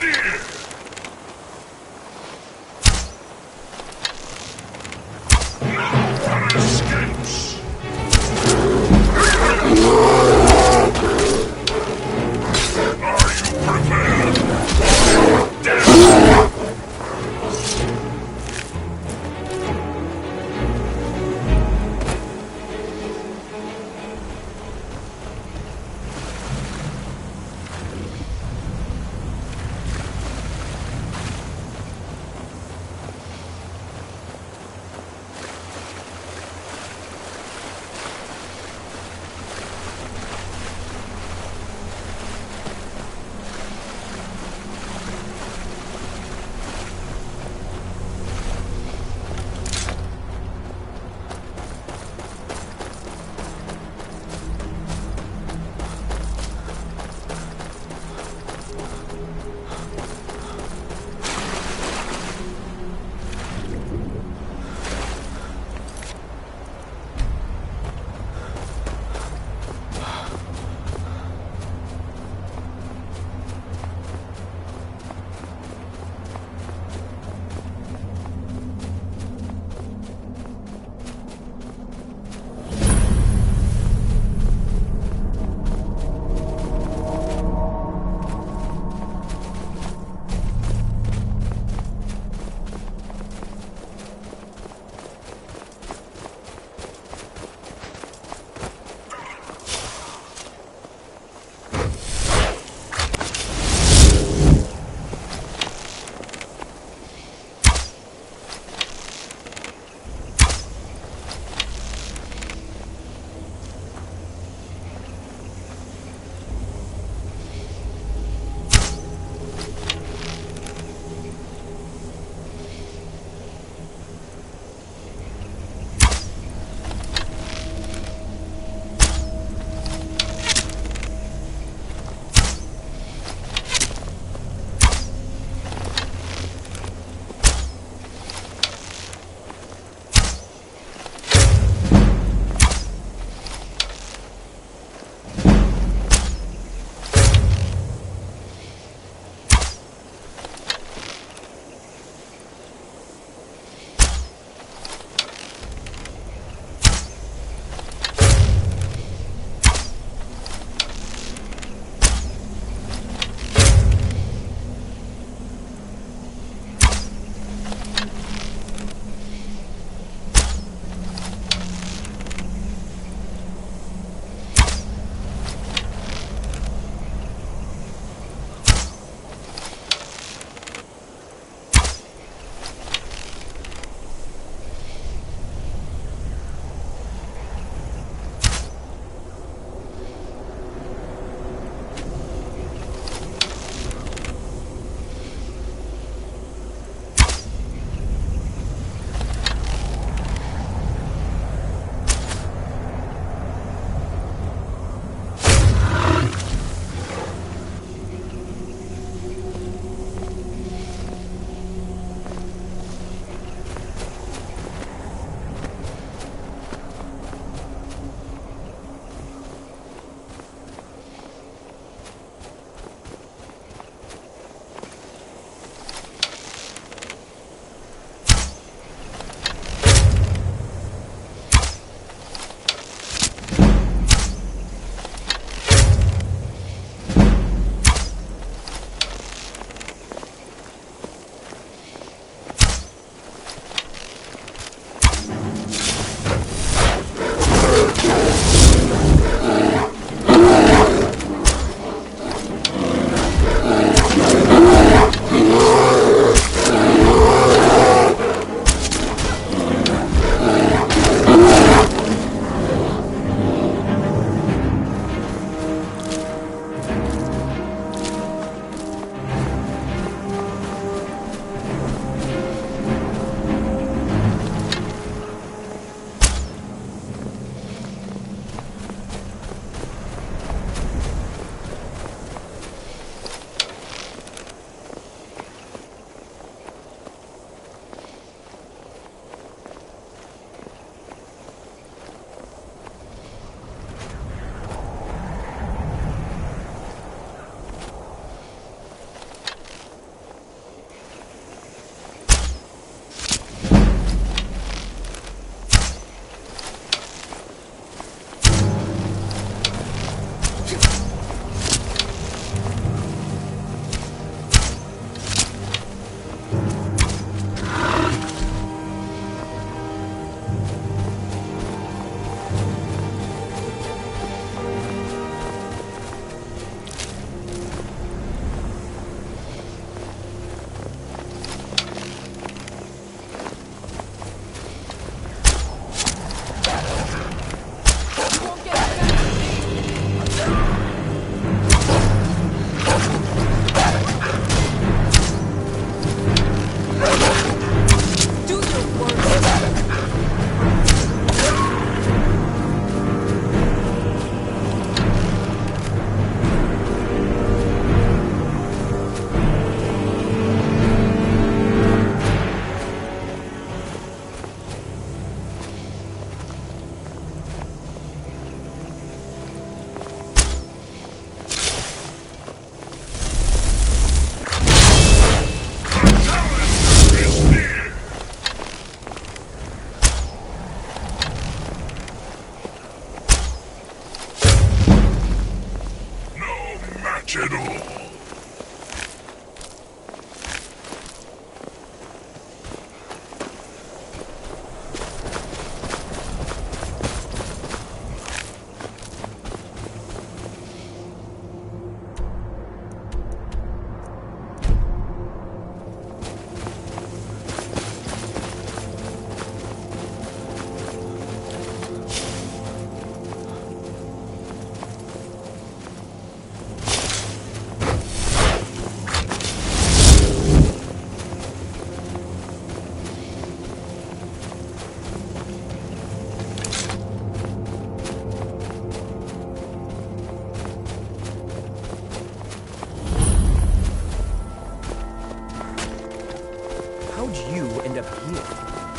near! No one escapes! Are you prepared? Death!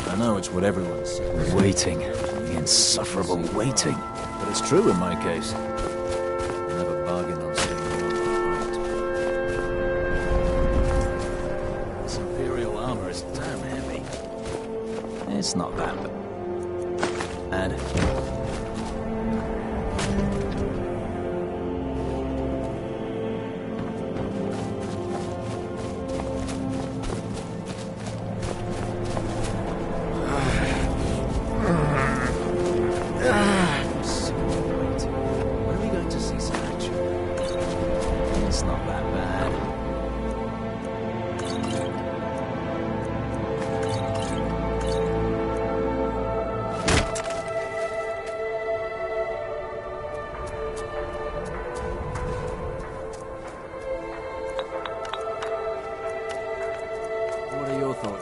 I know it's what everyone says. Waiting. The insufferable waiting. But it's true in my case. I never bargained on staying more than right. This Imperial armor is damn heavy. It's not that bad.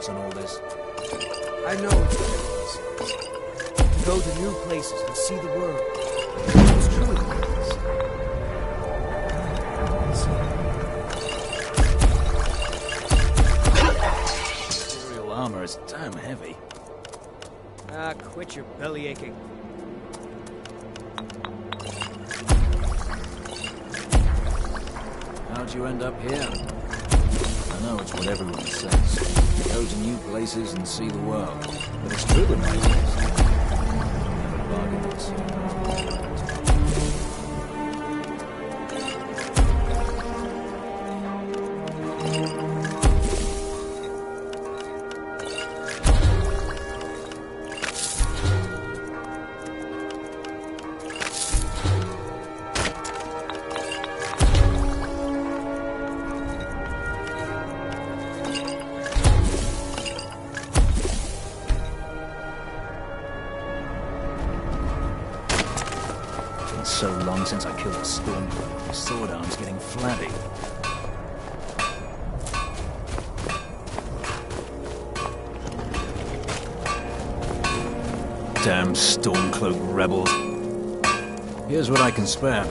On all this. I know it's what it is. To go to new places and see the world. It's true it is. Imperial armor is damn heavy. Ah, quit your belly aching. How'd you end up here? I know it's what everyone says. Go to new places and see the world. But it's true in my case. Never bargained on seeing the world. So long since I killed a storm. My sword arm's getting flabby. Damn Stormcloak rebels. Here's what I can spare.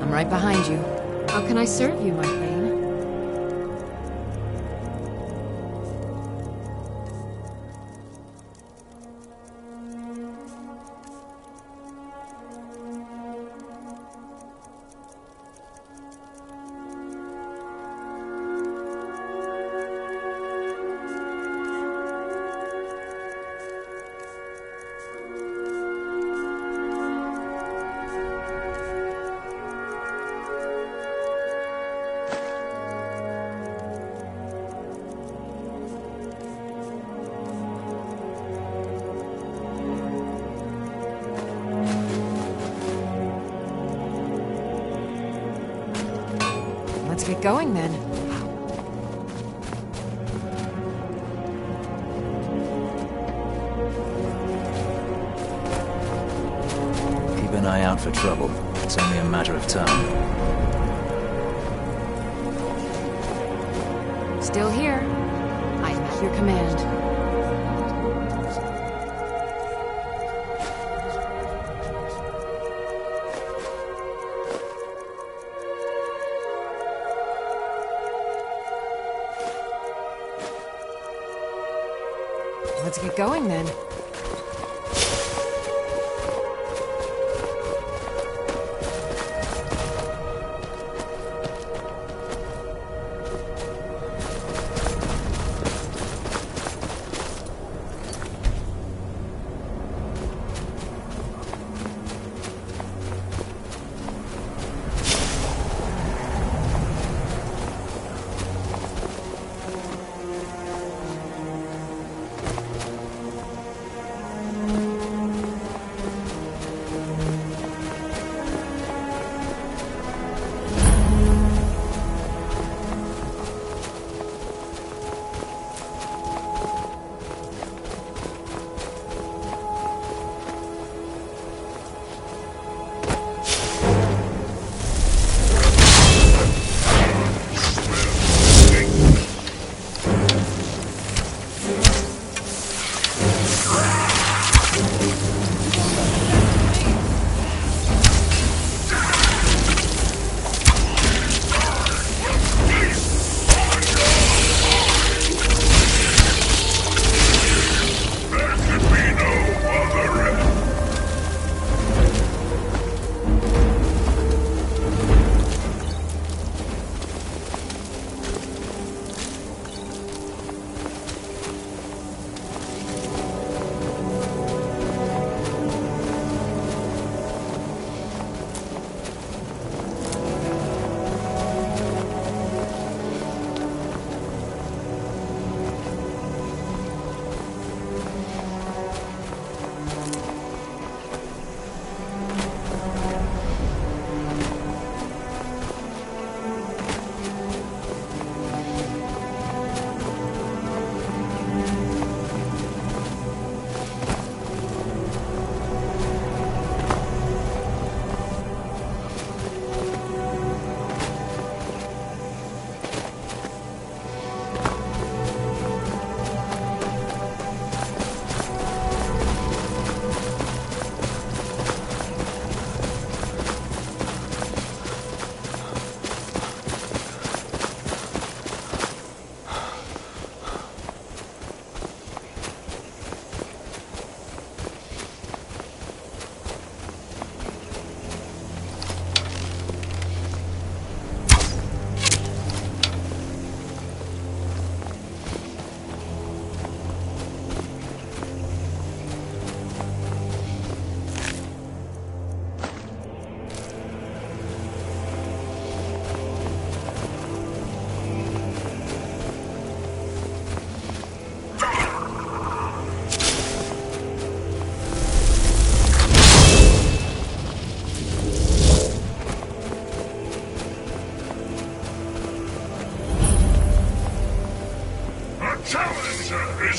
I'm right behind you. How can I serve you, my queen? Let's get going then. Keep an eye out for trouble. It's only a matter of time. Still here. I am at your command. Let's get going then.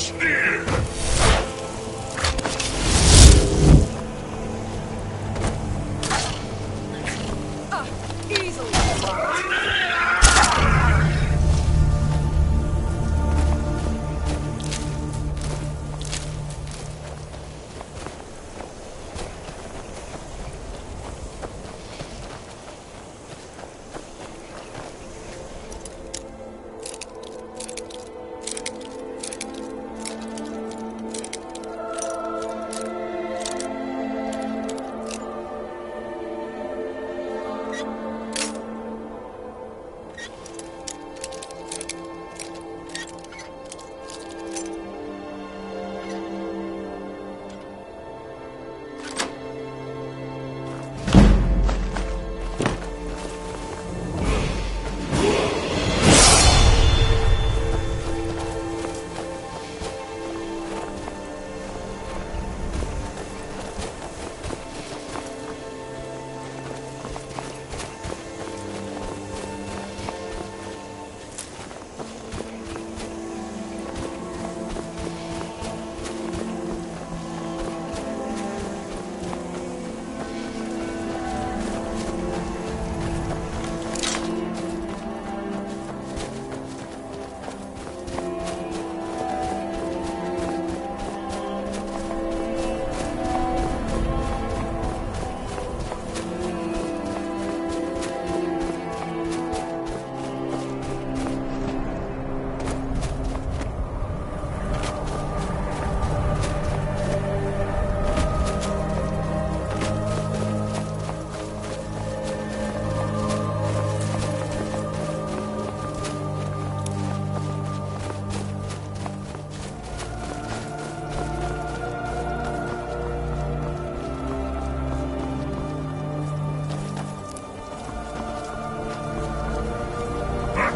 is near! Easily.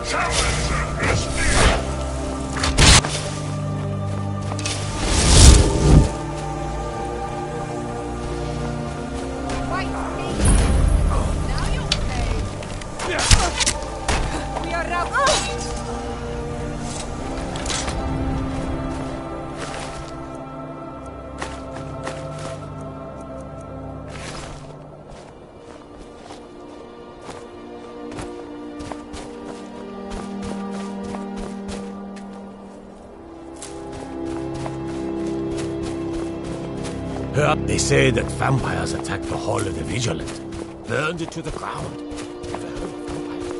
Challenger is near! Fight me. Now you'll pay. We are outmatched. They say that vampires attacked the Hall of the Vigilant, burned it to the ground. Never heard of vampires.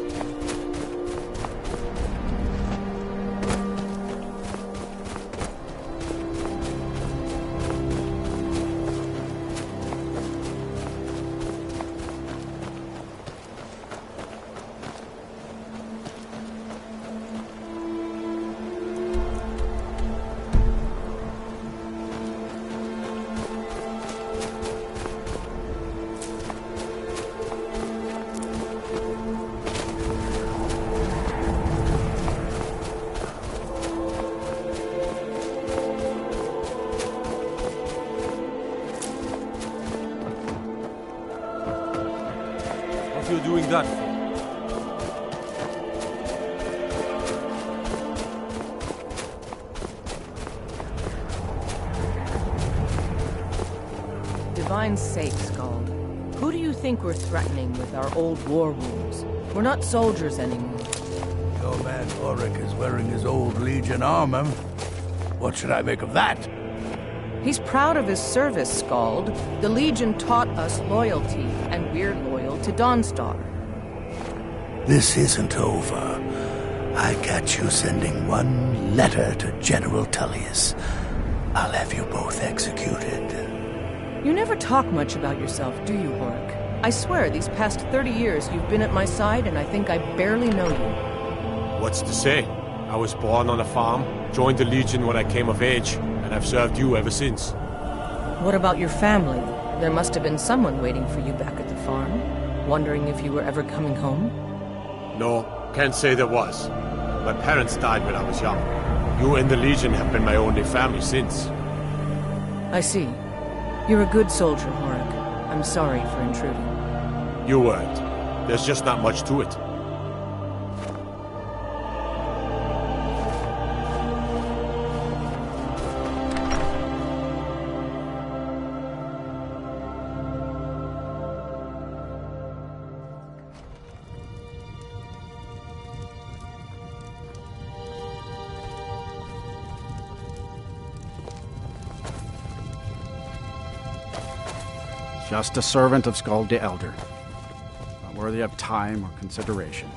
What are you doing that for? Divine's sake, Scald. Who do you think we're threatening with our old war wounds? We're not soldiers anymore. Your man Ulrich is wearing his old Legion armor. What should I make of that? He's proud of his service, Scald. The Legion taught us loyalty, and we're loyal to Dawnstar. This isn't over. I catch you sending one letter to General Tullius. I'll have you both executed. You never talk much about yourself, do you, Horik? I swear, these past 30 years you've been at my side, and I think I barely know you. What's to say? I was born on a farm, joined the Legion when I came of age, and I've served you ever since. What about your family? There must have been someone waiting for you back at the farm, wondering if you were ever coming home. No, can't say there was. My parents died when I was young. You and the Legion have been my only family since. I see. You're a good soldier, Horik. I'm sorry for intruding. You weren't. There's just not much to it. Just a servant of Skald the Elder. Not worthy of time or consideration.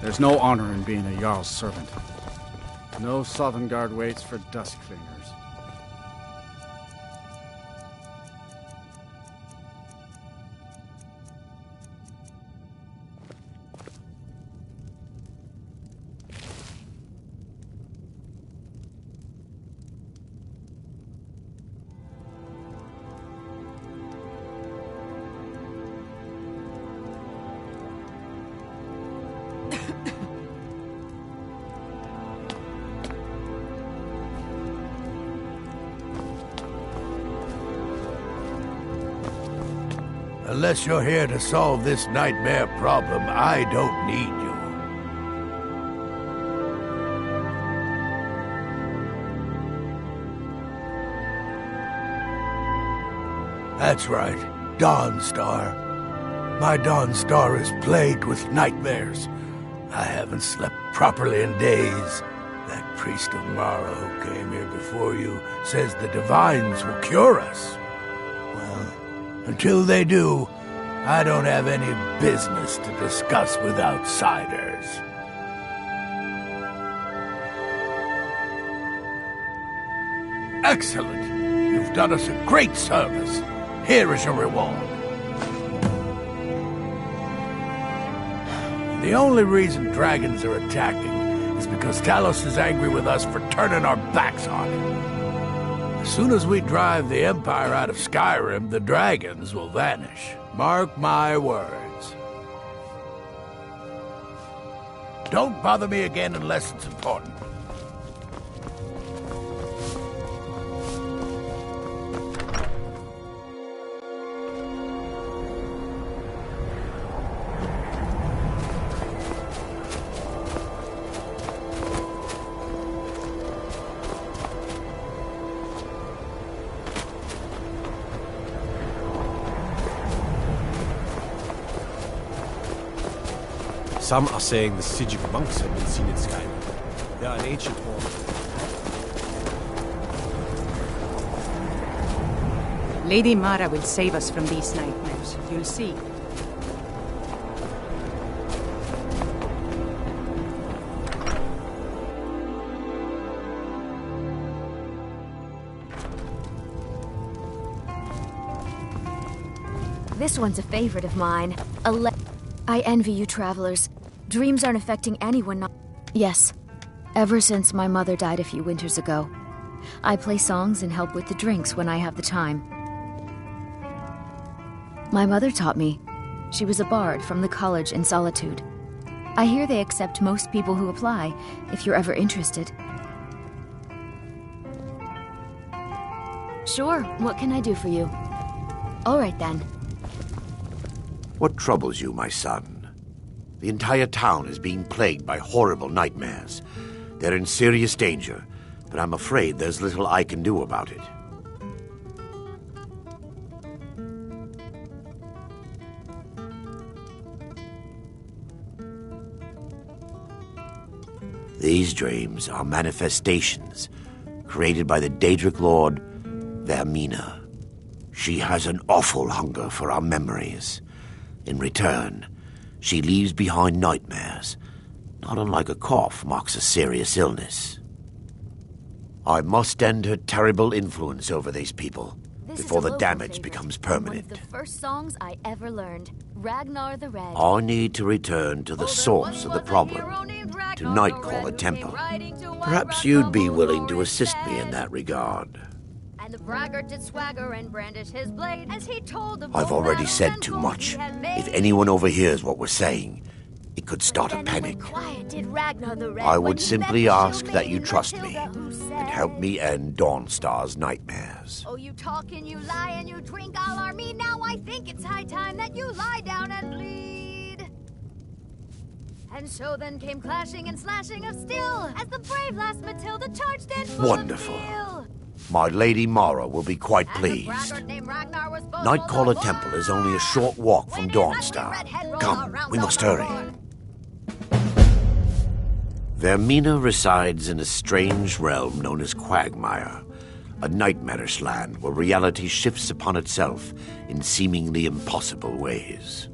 There's no honor in being a Jarl's servant. No Sovngarde waits for dustcleaners. Unless you're here to solve this nightmare problem, I don't need you. That's right, Dawnstar. My Dawnstar is plagued with nightmares. I haven't slept properly in days. That priest of Mara who came here before you says the divines will cure us. Well, until they do, I don't have any business to discuss with outsiders. Excellent! You've done us a great service. Here is your reward. The only reason dragons are attacking is because Talos is angry with us for turning our backs on him. As soon as we drive the Empire out of Skyrim, the dragons will vanish. Mark my words. Don't bother me again unless it's important. Some are saying the Sijic monks have been seen in Skyrim. They are an ancient order. Lady Mara will save us from these nightmares. You'll see. This one's a favorite of mine. I envy you travelers. Dreams aren't affecting anyone not— Yes. Ever since my mother died a few winters ago. I play songs and help with the drinks when I have the time. My mother taught me. She was a bard from the college in Solitude. I hear they accept most people who apply, if you're ever interested. Sure, what can I do for you? All right then. What troubles you, my son? The entire town is being plagued by horrible nightmares. They're in serious danger, but I'm afraid there's little I can do about it. These dreams are manifestations created by the Daedric Lord, Vermina. She has an awful hunger for our memories. In return, she leaves behind nightmares, not unlike a cough marks a serious illness. I must end her terrible influence over these people before the damage becomes permanent. One of the first songs I ever learned, Ragnar the Red. I need to return to the source of the problem, to Nightcaller Temple. Perhaps you'd be willing to assist me in that regard. And the braggart did swagger and brandish his blade as he told the I've already said too much. If anyone overhears what we're saying, it could start a panic. I would simply ask that you trust me and help me end Dawnstar's nightmares. Oh, you talk and you lie and you drink all our mead. Now I think it's high time that you lie down and bleed. And so then came clashing and slashing of steel as the brave lass Matilda charged in full Wonderful. of zeal. My Lady Mara will be quite pleased. Nightcaller Temple is only a short walk from Dawnstar. Come, we must hurry. Vermina resides in a strange realm known as Quagmire, a nightmarish land where reality shifts upon itself in seemingly impossible ways.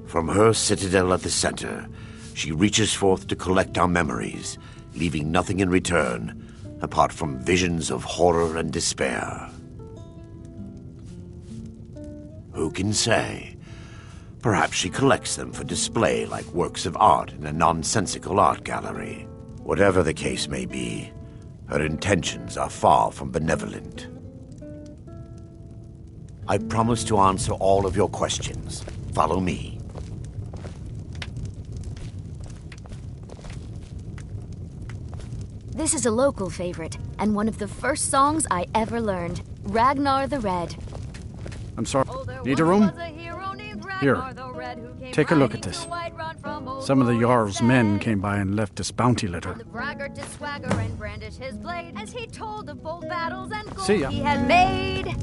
From her citadel at the center, she reaches forth to collect our memories, leaving nothing in return apart from visions of horror and despair. Who can say? Perhaps she collects them for display like works of art in a nonsensical art gallery. Whatever the case may be, her intentions are far from benevolent. I promise to answer all of your questions. Follow me. This is a local favorite, and one of the first songs I ever learned. Ragnar the Red. I'm sorry. Need a room? Here. Take a look at this. Some of the Jarl's men came by and left this bounty letter. The braggart did swagger and brandish his blade as he told of bold battles and gold See ya. he had made.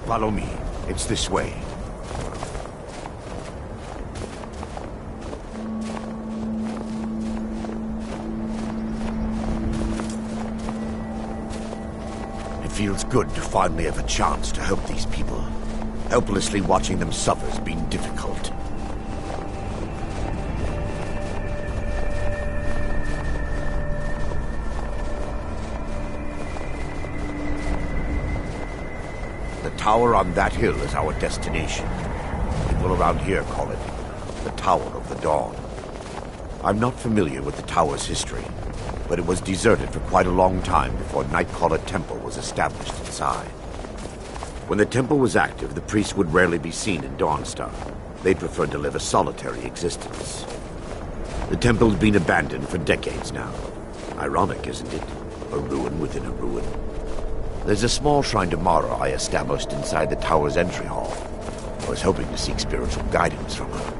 Follow me. It's this way. It feels good to finally have a chance to help these people. Helplessly watching them suffer has been difficult. tower on that hill is our destination. People around here call it the Tower of the Dawn. I'm not familiar with the tower's history, but it was deserted for quite a long time before Nightcaller Temple was established inside. When the temple was active, the priests would rarely be seen in Dawnstar. They preferred to live a solitary existence. The temple's been abandoned for decades now. Ironic, isn't it? A ruin within a ruin. There's a small shrine to Mara I established inside the tower's entry hall. I was hoping to seek spiritual guidance from her.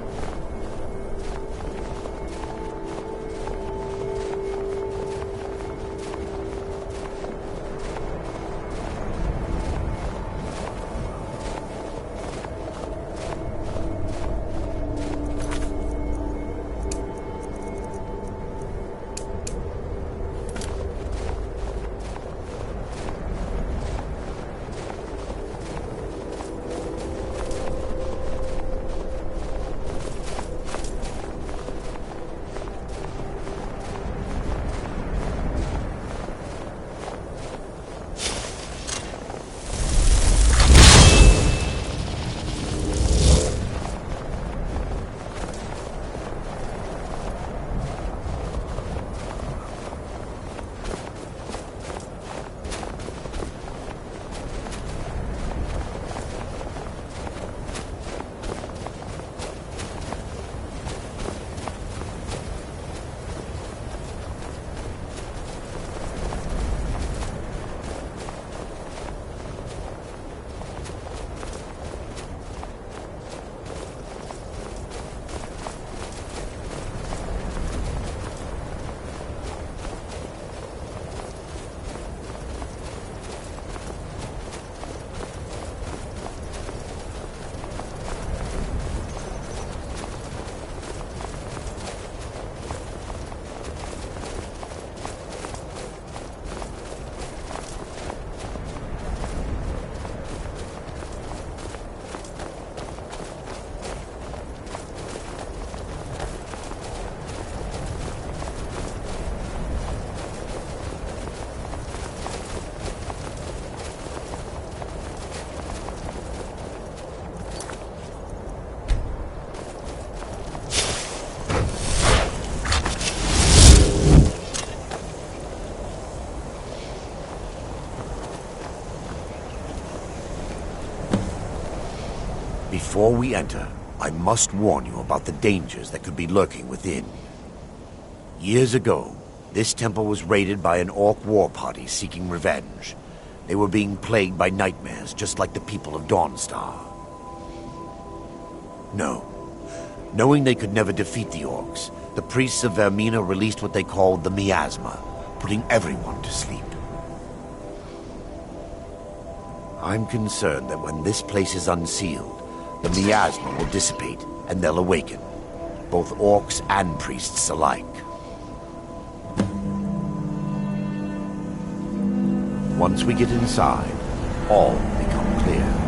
Before we enter, I must warn you about the dangers that could be lurking within. Years ago, this temple was raided by an orc war party seeking revenge. They were being plagued by nightmares, just like the people of Dawnstar. Knowing they could never defeat the orcs, the priests of Vermina released what they called the miasma, putting everyone to sleep. I'm concerned that when this place is unsealed, the miasma will dissipate, and they'll awaken. Both orcs and priests alike. Once we get inside, all will become clear.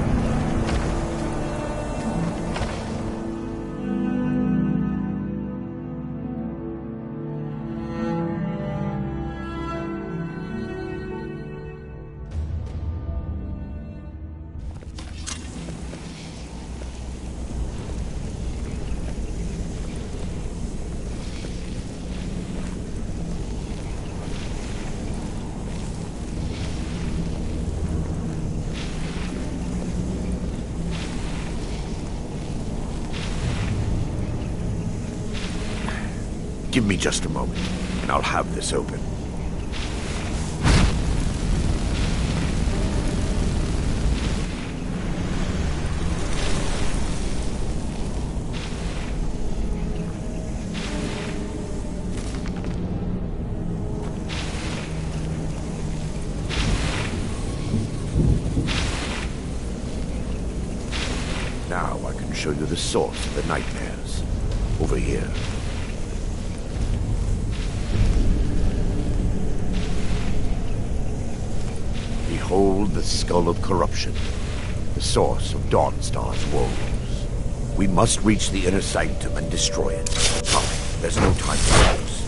Give me just a moment, and I'll have this open. Now I can show you the source of the nightmares. Over here. Behold the Skull of Corruption, the source of Dawnstar's woes. We must reach the inner sanctum and destroy it. Come, there's no time to lose.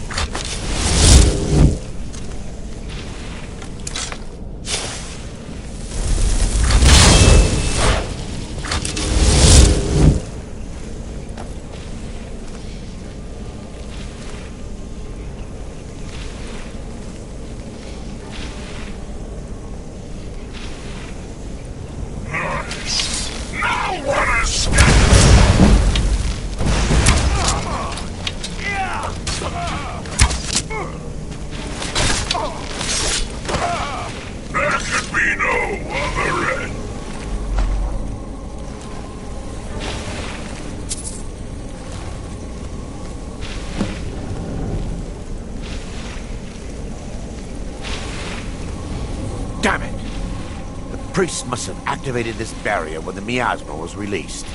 priest must have activated this barrier when the miasma was released.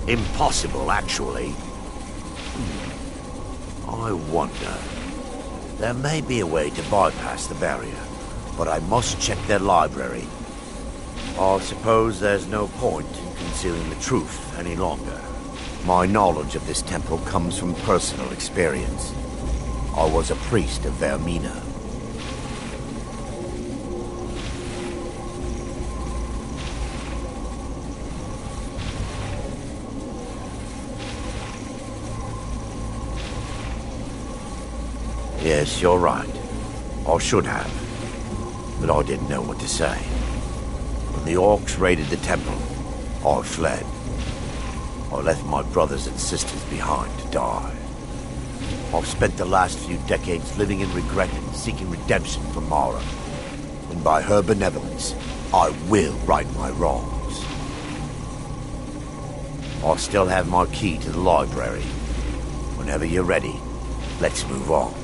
Impossible, actually. I wonder. There may be a way to bypass the barrier, but I must check their library. I suppose there's no point in concealing the truth any longer. My knowledge of this temple comes from personal experience. I was a priest of Vermina. Yes, you're right. I should have. But I didn't know what to say. When the orcs raided the temple, I fled. I left my brothers and sisters behind to die. I've spent the last few decades living in regret and seeking redemption from Mara. And by her benevolence, I will right my wrongs. I still have my key to the library. Whenever you're ready, let's move on.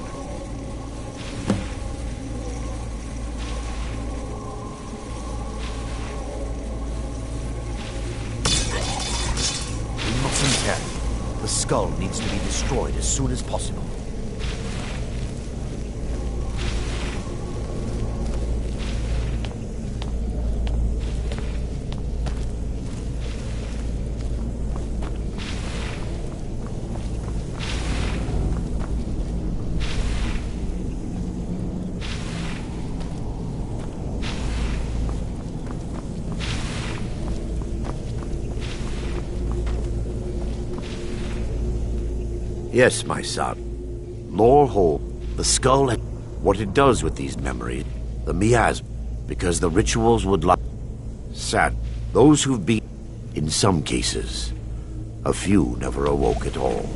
The skull needs to be destroyed as soon as possible. Yes, my son. Lore Hall, the skull, what it does with these memories, the miasma, because the rituals would like... Sad. Those who've been, in some cases, a few never awoke at all.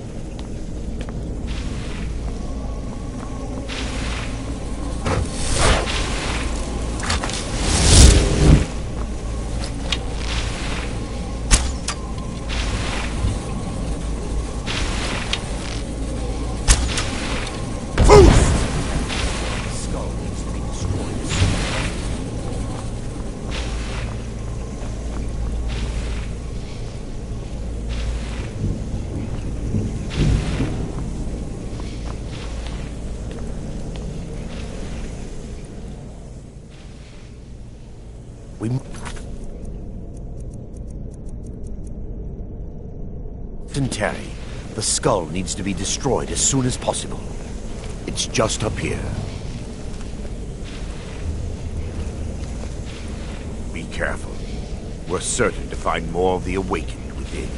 Terry, the skull needs to be destroyed as soon as possible. It's just up here. Be careful. We're certain to find more of the awakened within.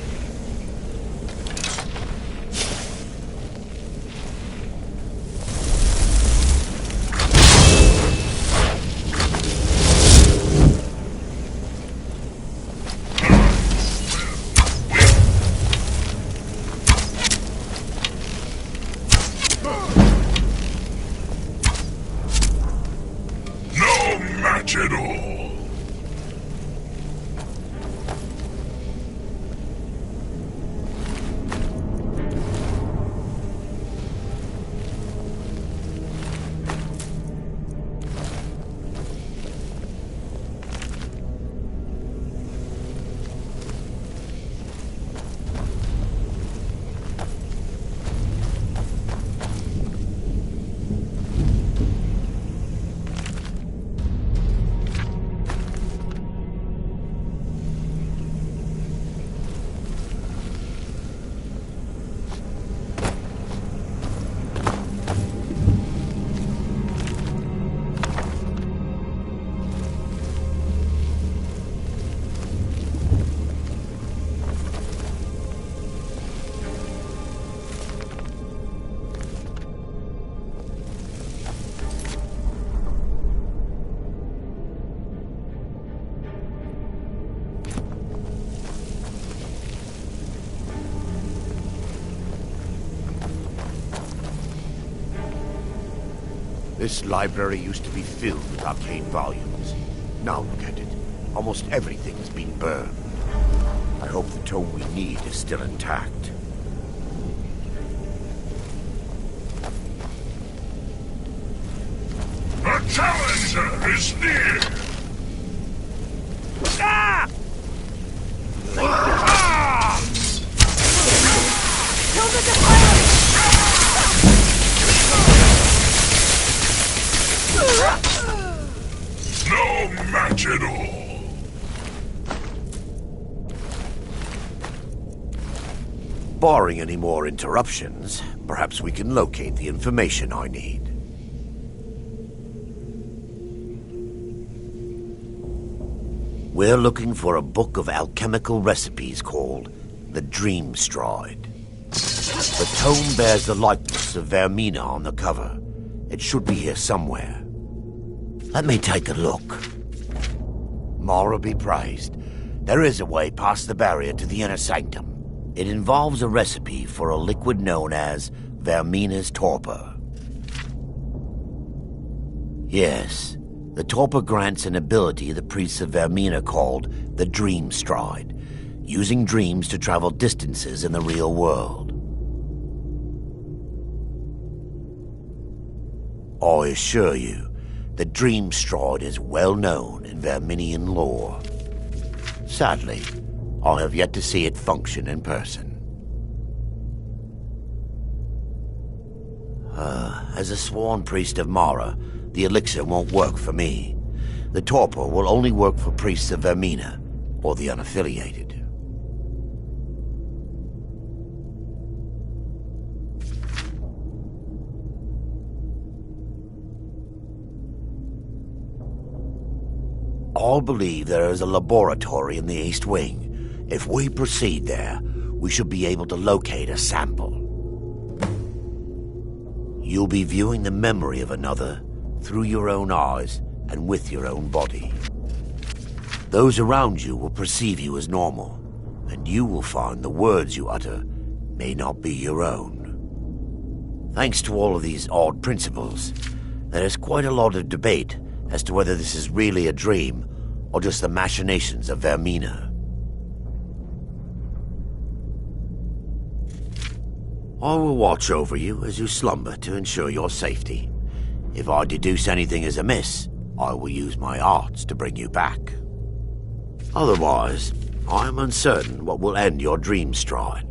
This library used to be filled with arcane volumes. Now look at it. Almost everything has been burned. I hope the tome we need is still intact. A challenger is near! No match at all. Barring any more interruptions, perhaps we can locate the information I need. We're looking for a book of alchemical recipes called the Dream Stride. The tome bears the likeness of Vermina on the cover. It should be here somewhere. Let me take a look. Mara be praised. There is a way past the barrier to the inner sanctum. It involves a recipe for a liquid known as Vermina's torpor. Yes, the torpor grants an ability the priests of Vermina called the Dream Stride, using dreams to travel distances in the real world. I assure you, the Dream Stride is well known in Verminian lore. Sadly, I have yet to see it function in person. As a sworn priest of Mara, the elixir won't work for me. The torpor will only work for priests of Vermina, or the unaffiliated. All believe there is a laboratory in the East Wing. If we proceed there, we should be able to locate a sample. You'll be viewing the memory of another through your own eyes and with your own body. Those around you will perceive you as normal, and you will find the words you utter may not be your own. Thanks to all of these odd principles, there is quite a lot of debate as to whether this is really a dream or just the machinations of Vermina. I will watch over you as you slumber to ensure your safety. If I deduce anything is amiss, I will use my arts to bring you back. Otherwise, I am uncertain what will end your dream stride.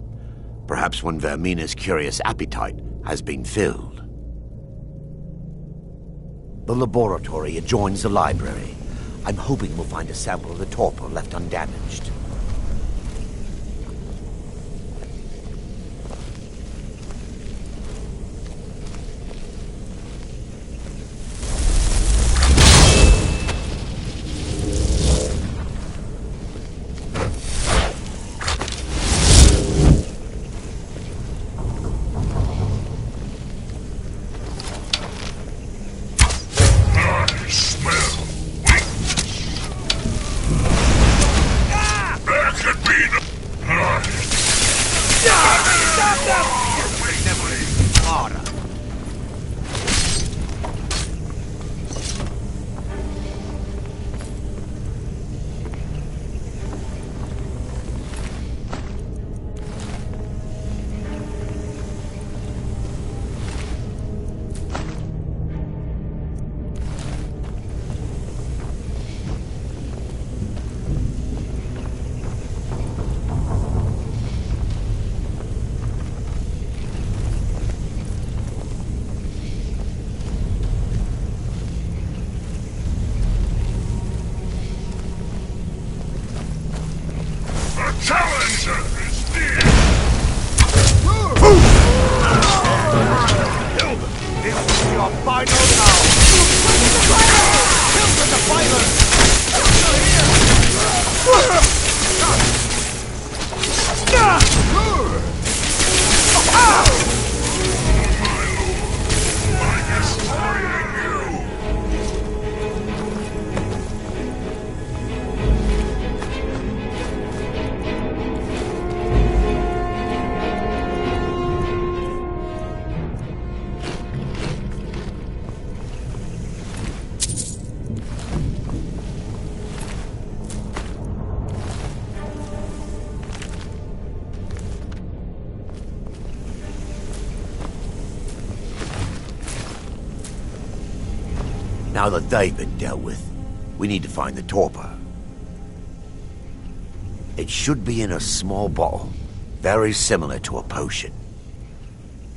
Perhaps when Vermina's curious appetite has been filled. The laboratory adjoins the library. I'm hoping we'll find a sample of the torpor left undamaged. Now that they've been dealt with, we need to find the torpor. It should be in a small bottle, very similar to a potion.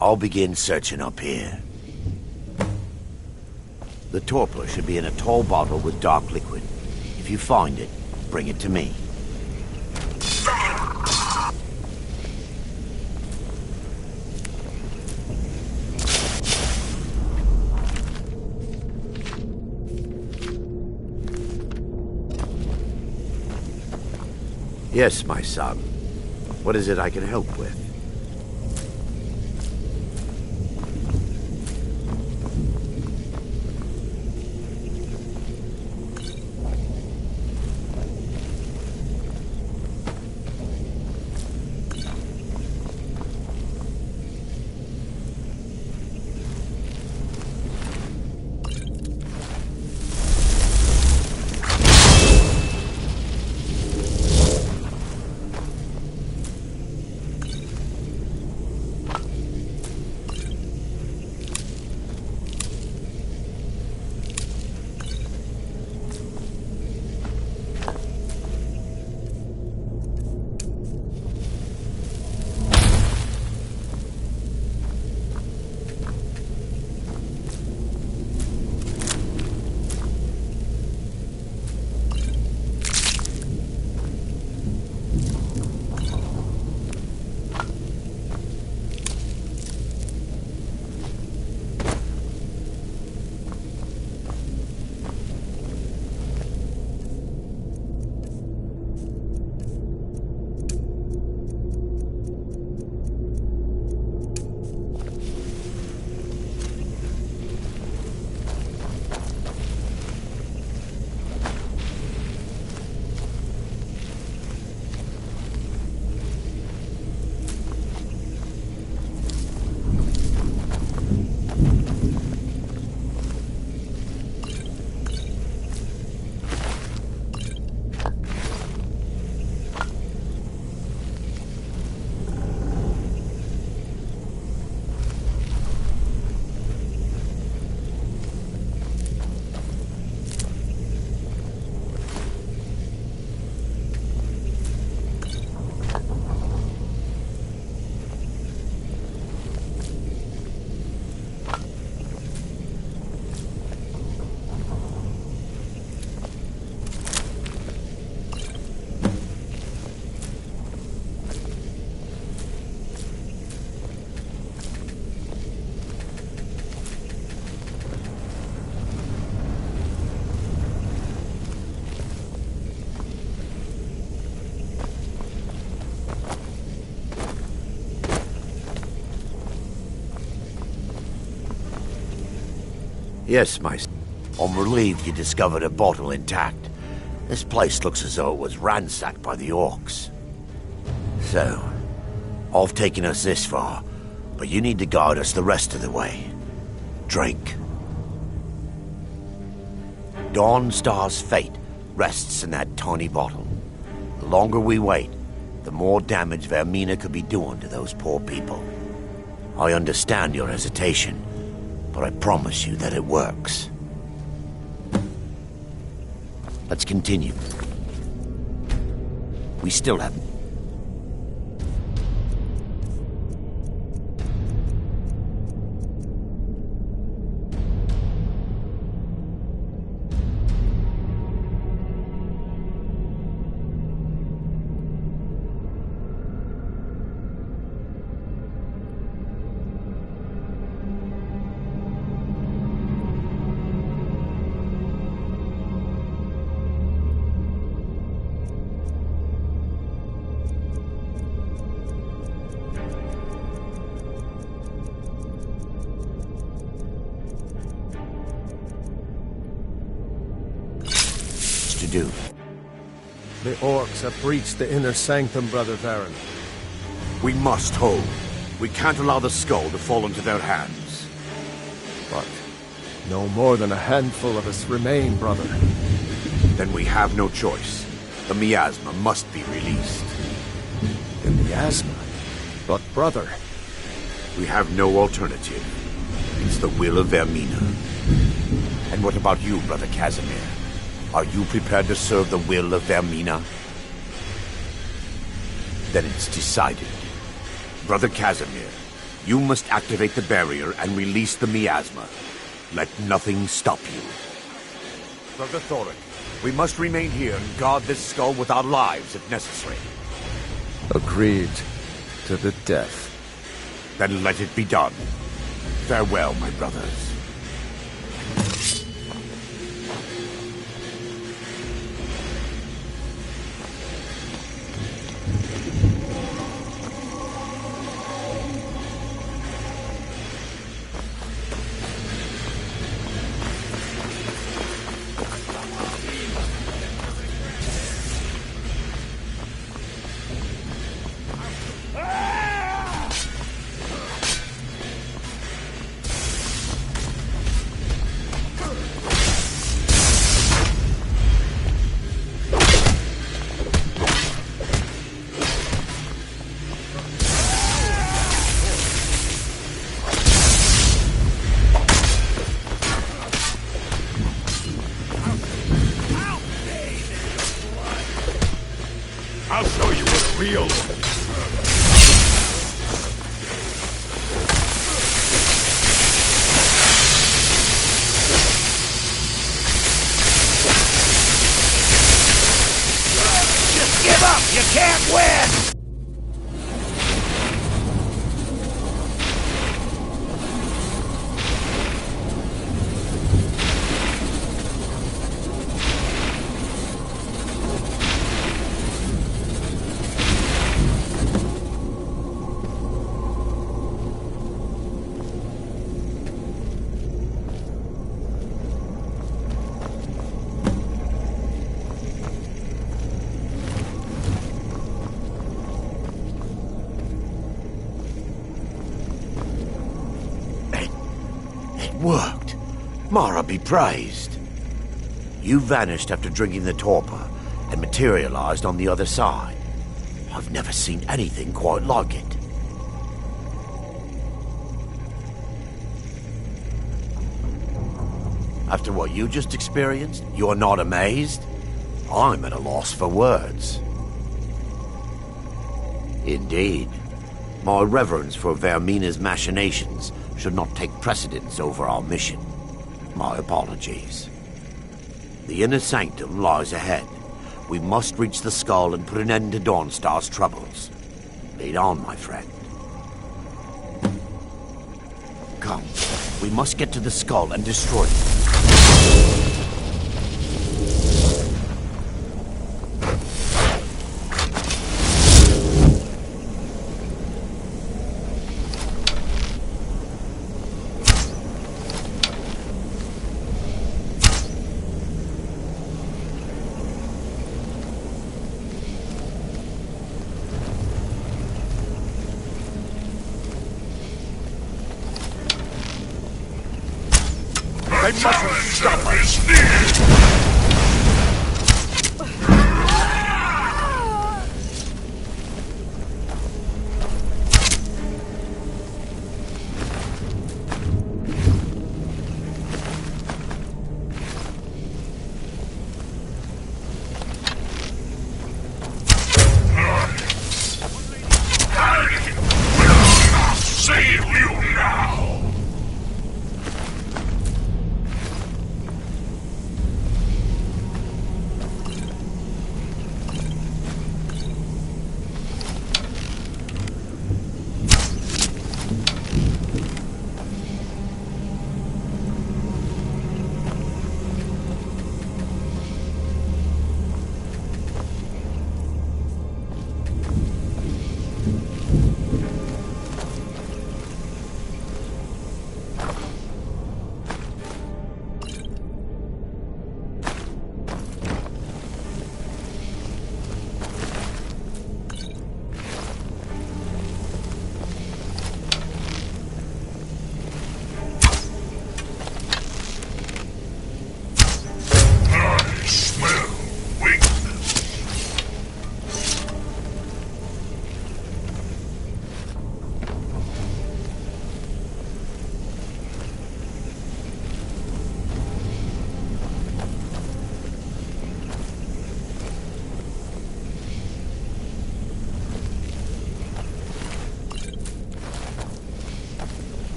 I'll begin searching up here. The torpor should be in a tall bottle with dark liquid. If you find it, bring it to me. Yes, my son. What is it I can help with? Yes, my son. I'm relieved you discovered a bottle intact. This place looks as though it was ransacked by the orcs. So, I've taken us this far, but you need to guide us the rest of the way. Drink. Dawnstar's fate rests in that tiny bottle. The longer we wait, the more damage Vermina could be doing to those poor people. I understand your hesitation, but I promise you that it works. Let's continue. We still have... to do. The orcs have breached the inner sanctum, Brother Varen. We must hold. We can't allow the skull to fall into their hands. But no more than a handful of us remain, brother. Then we have no choice. The miasma must be released. The miasma? But brother... We have no alternative. It's the will of Vermina. And what about you, Brother Casimir? Are you prepared to serve the will of Vermina? Then it's decided. Brother Casimir, You must activate the barrier and release the miasma. Let nothing stop you. Brother Thoric, we must remain here and guard this skull with our lives if necessary. Agreed to the death. Then let it be done. Farewell, my brothers. I'll show you what a real one is. Just give up! You can't win! Worked. Mara be praised. You vanished after drinking the torpor and materialized on the other side. I've never seen anything quite like it. After what you just experienced, you are not amazed? I'm at a loss for words. Indeed. My reverence for Vermina's machinations should not take precedence over our mission. My apologies. The inner sanctum lies ahead. We must reach the skull and put an end to Dawnstar's troubles. Lead on, my friend. Come, we must get to the skull and destroy it. They mustn't stop us. Save you now!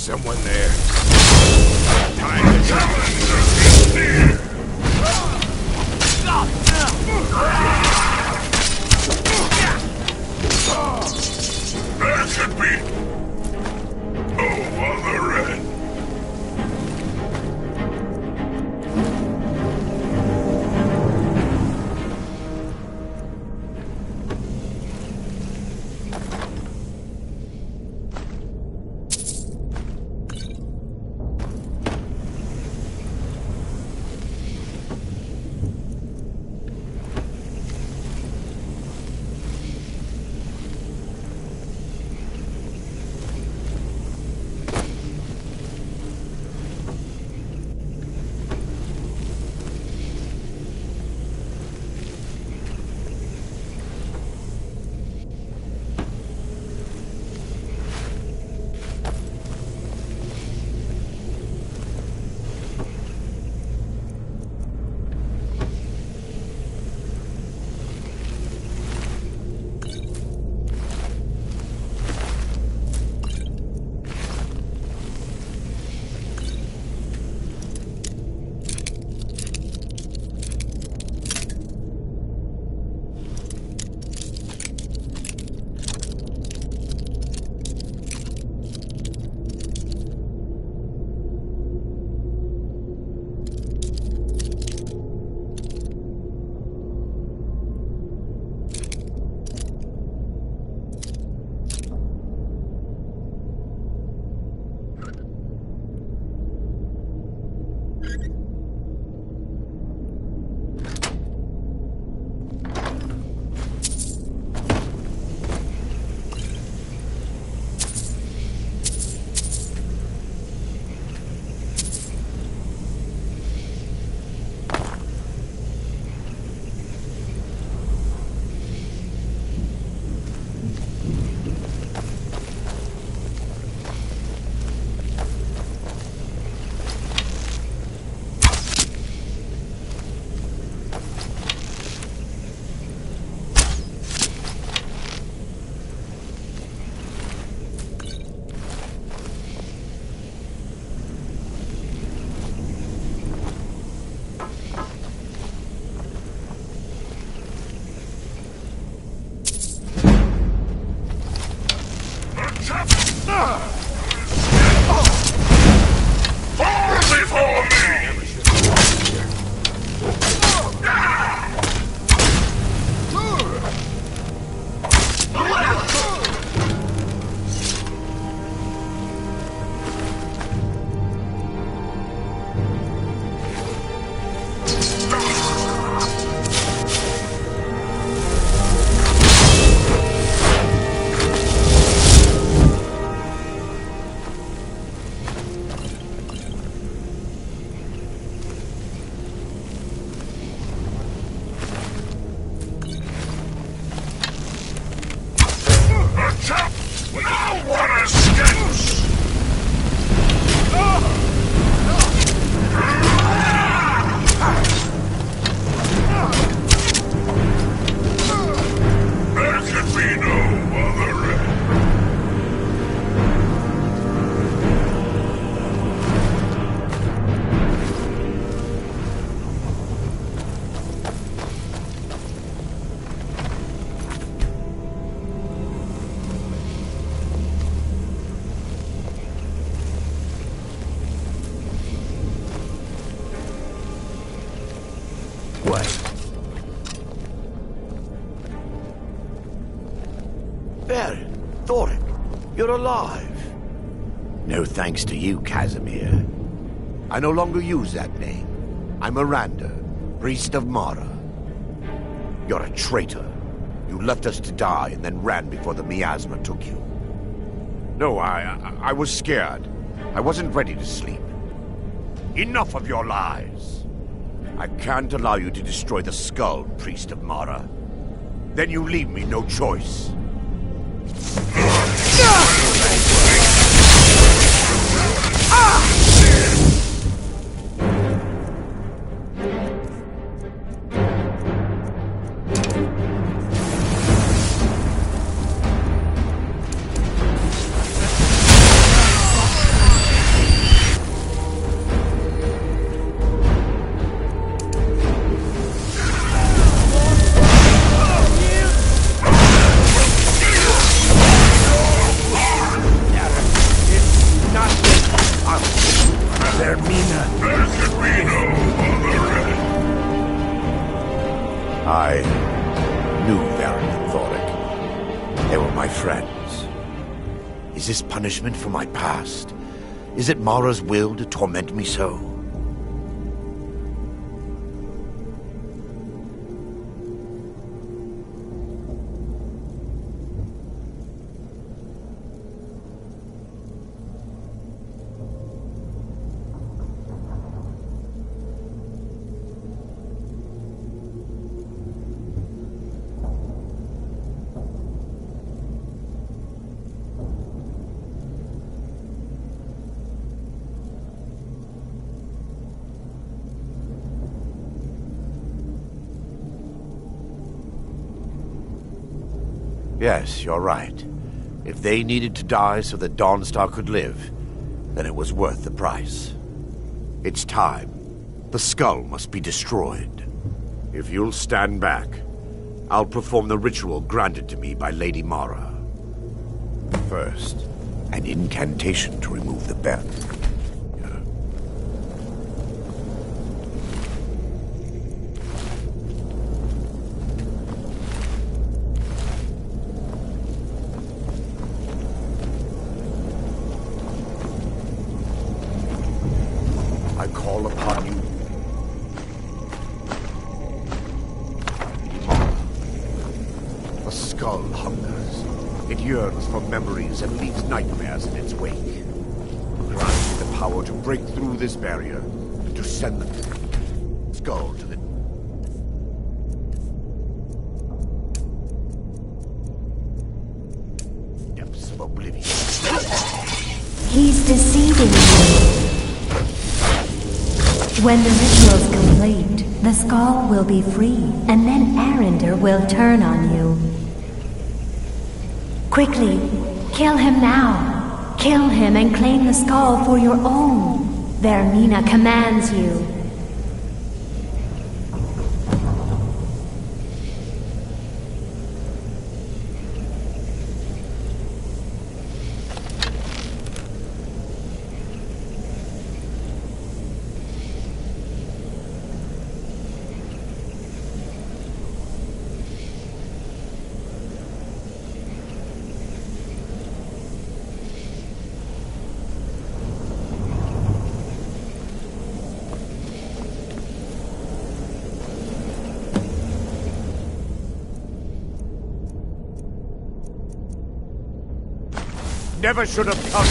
someone there. Time to challenge is near. There should be no other end. You're alive. No thanks to you, Casimir. I no longer use that name. I'm Miranda, priest of Mara. You're a traitor. You left us to die and then ran before the miasma took you. No, I was scared. I wasn't ready to sleep. Enough of your lies. I can't allow you to destroy the skull, priest of Mara. Then you leave me no choice. I knew Baron and Thoric. They were my friends. Is this punishment for my past? Is it Mara's will to torment me so? Yes, you're right. If they needed to die so that Dawnstar could live, then it was worth the price. It's time. The skull must be destroyed. If you'll stand back, I'll perform the ritual granted to me by Lady Mara. First, an incantation to remove the bell. I call upon you. The skull hungers. It yearns for memories and leaves nightmares in its wake. Grant me the power to break through this barrier and to send the skull to the depths of oblivion. He's deceiving you. When the ritual's complete, the skull will be free, and then Arender will turn on you. Quickly, kill him now. Kill him and claim the skull for your own. Vermina commands you. Never should have come.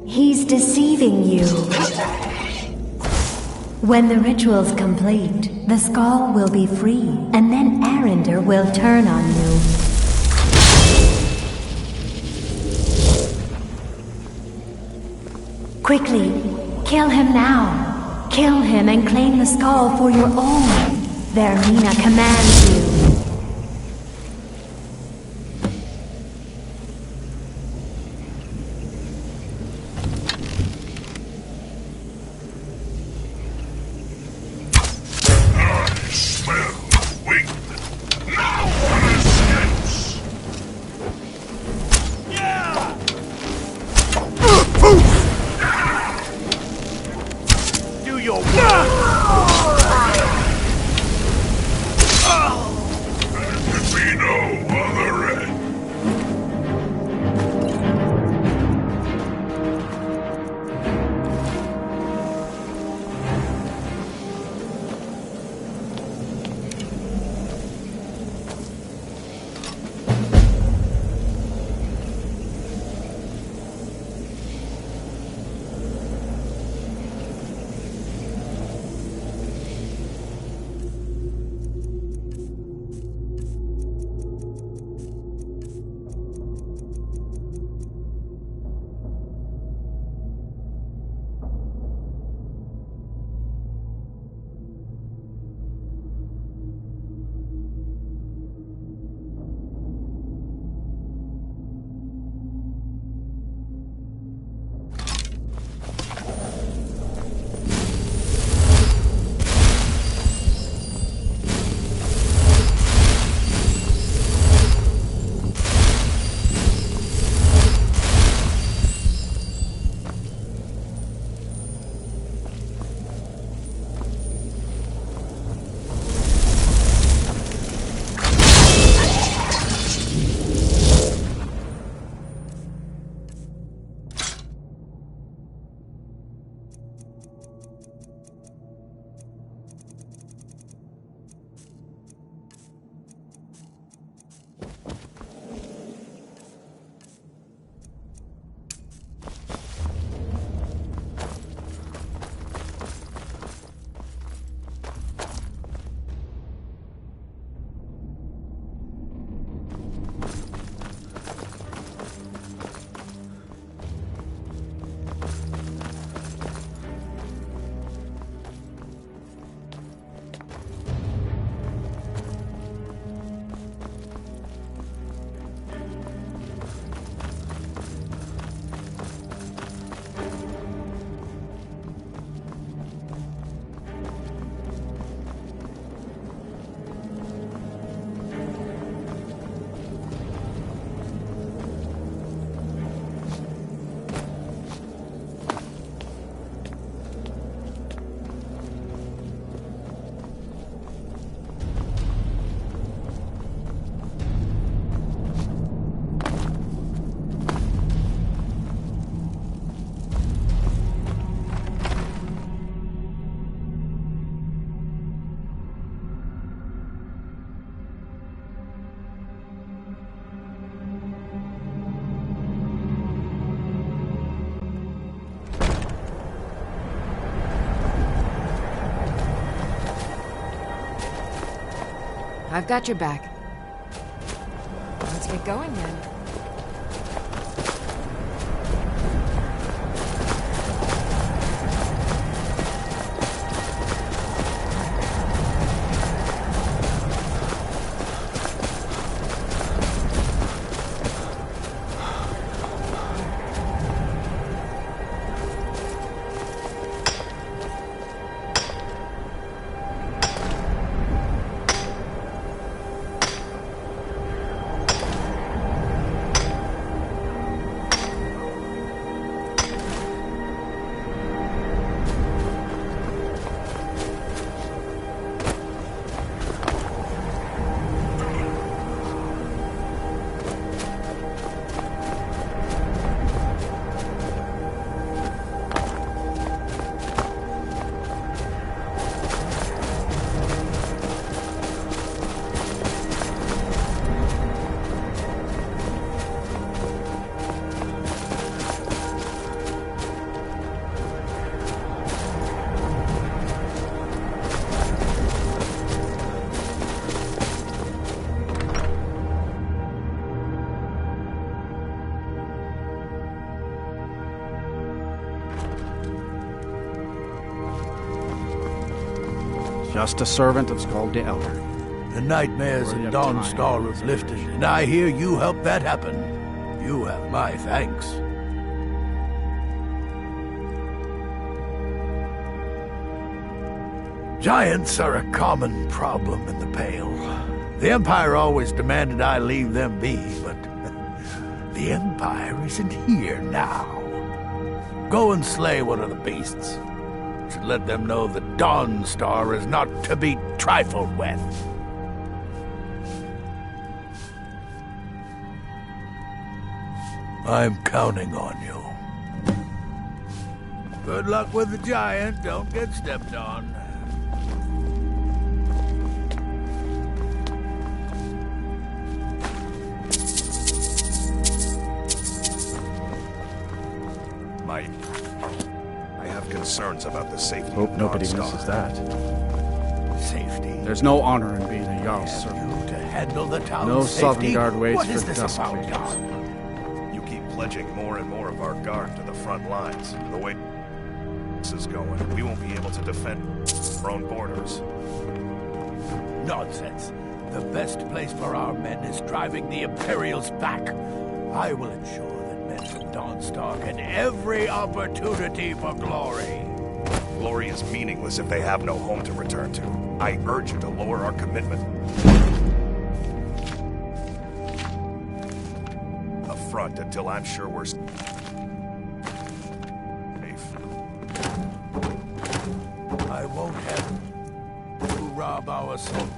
He's deceiving you. When the ritual's complete, the skull will be free, and then Arender will turn on you. Quickly, kill him now. Kill him and claim the skull for your own. Vermina commands you. Smell weakness. I've got your back. Let's get going then. Just a servant of Skull the Elder. The nightmares in Dawnstar have lifted, and I hear you helped that happen. You have my thanks. Giants are a common problem in the Pale. The Empire always demanded I leave them be, but the Empire isn't here now. Go and slay one of the beasts. Should let them know that Dawnstar is not to be trifled with. I'm counting on you. Good luck with the giant. Don't get stepped on. I have concerns about the safety Hope of nobody Dawnstar. misses that. Safety. There's no honor in being a Jarl's servant. You to handle the town's No safety? Southern Guard waits What for is this dust about, clears. Don? You keep pledging more and more of our guard to the front lines. The way this is going, we won't be able to defend our own borders. Nonsense. The best place for our men is driving the Imperials back. I will ensure that men from Dawnstar get every opportunity for glory. Glory is meaningless if they have no home to return to. I urge you to lower our commitment. A front until I'm sure we're safe. I won't have to rob our soul.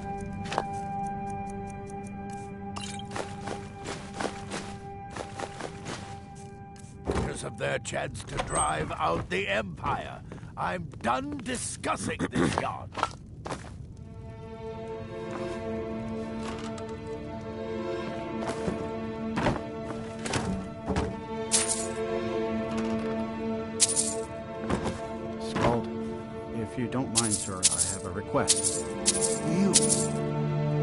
Of their chance to drive out the Empire. I'm done discussing this yarn. Skald, if you don't mind, sir, I have a request. You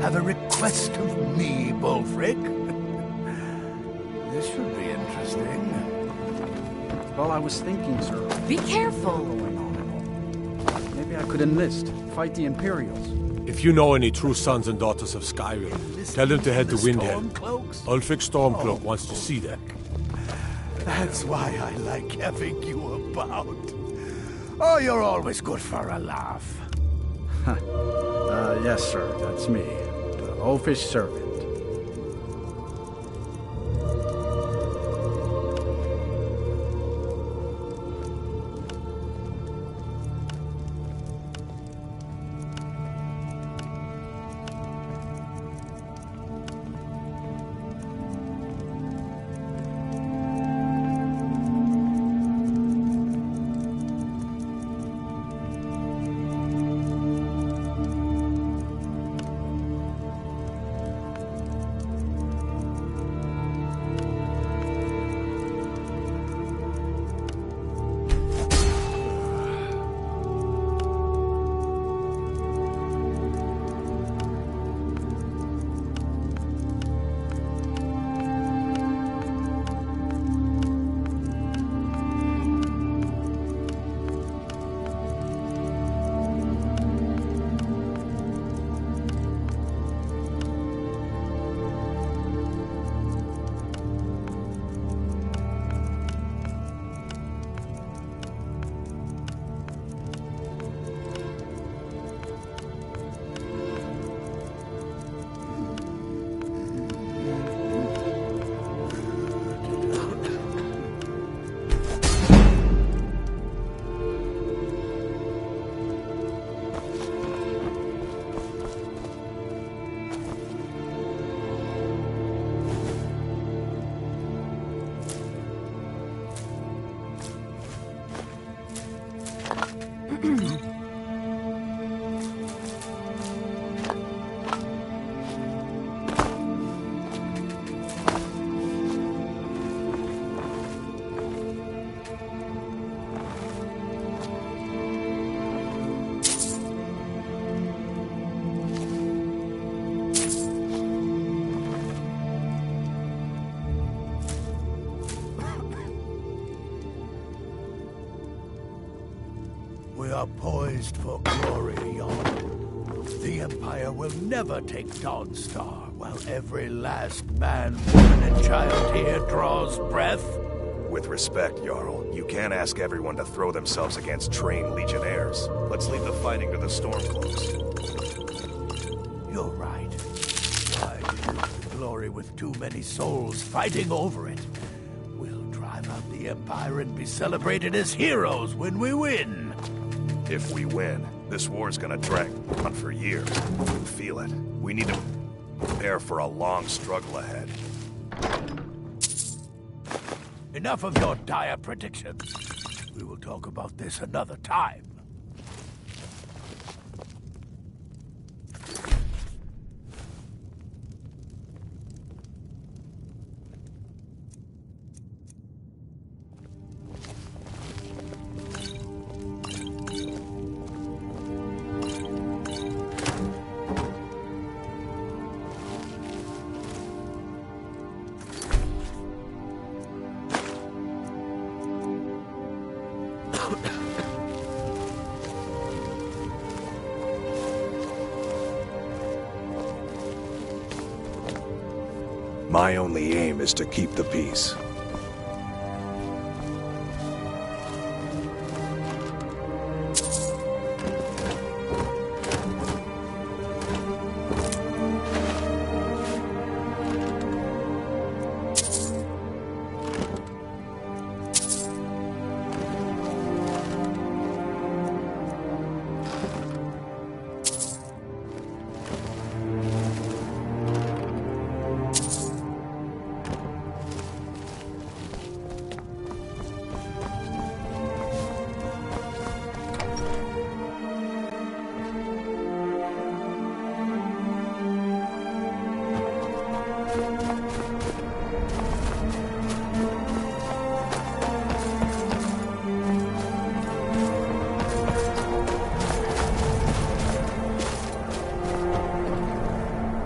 have a request of me, Bulfric? This should be interesting. Well, I was thinking, sir. Be careful. Maybe I could enlist, fight the Imperials. If you know any true sons and daughters of Skyrim, tell them to head to Windhelm. Ulfric Stormcloak wants to see them. That's why I like having you about. Oh, you're always good for a laugh. Yes, sir, that's me. The oafish servant. are poised for glory, Yon. The Empire will never take Dawnstar while every last man, woman, and child here draws breath. With respect, Jarl, you can't ask everyone to throw themselves against trained legionnaires. Let's leave the fighting to the Stormcloaks. You're right. Why dilute the glory with too many souls fighting over it? We'll drive out the Empire and be celebrated as heroes when we win. If we win, this war's gonna drag on for years. You can feel it. We need to prepare for a long struggle ahead. Enough of your dire predictions. We will talk about this another time. My only aim is to keep the peace.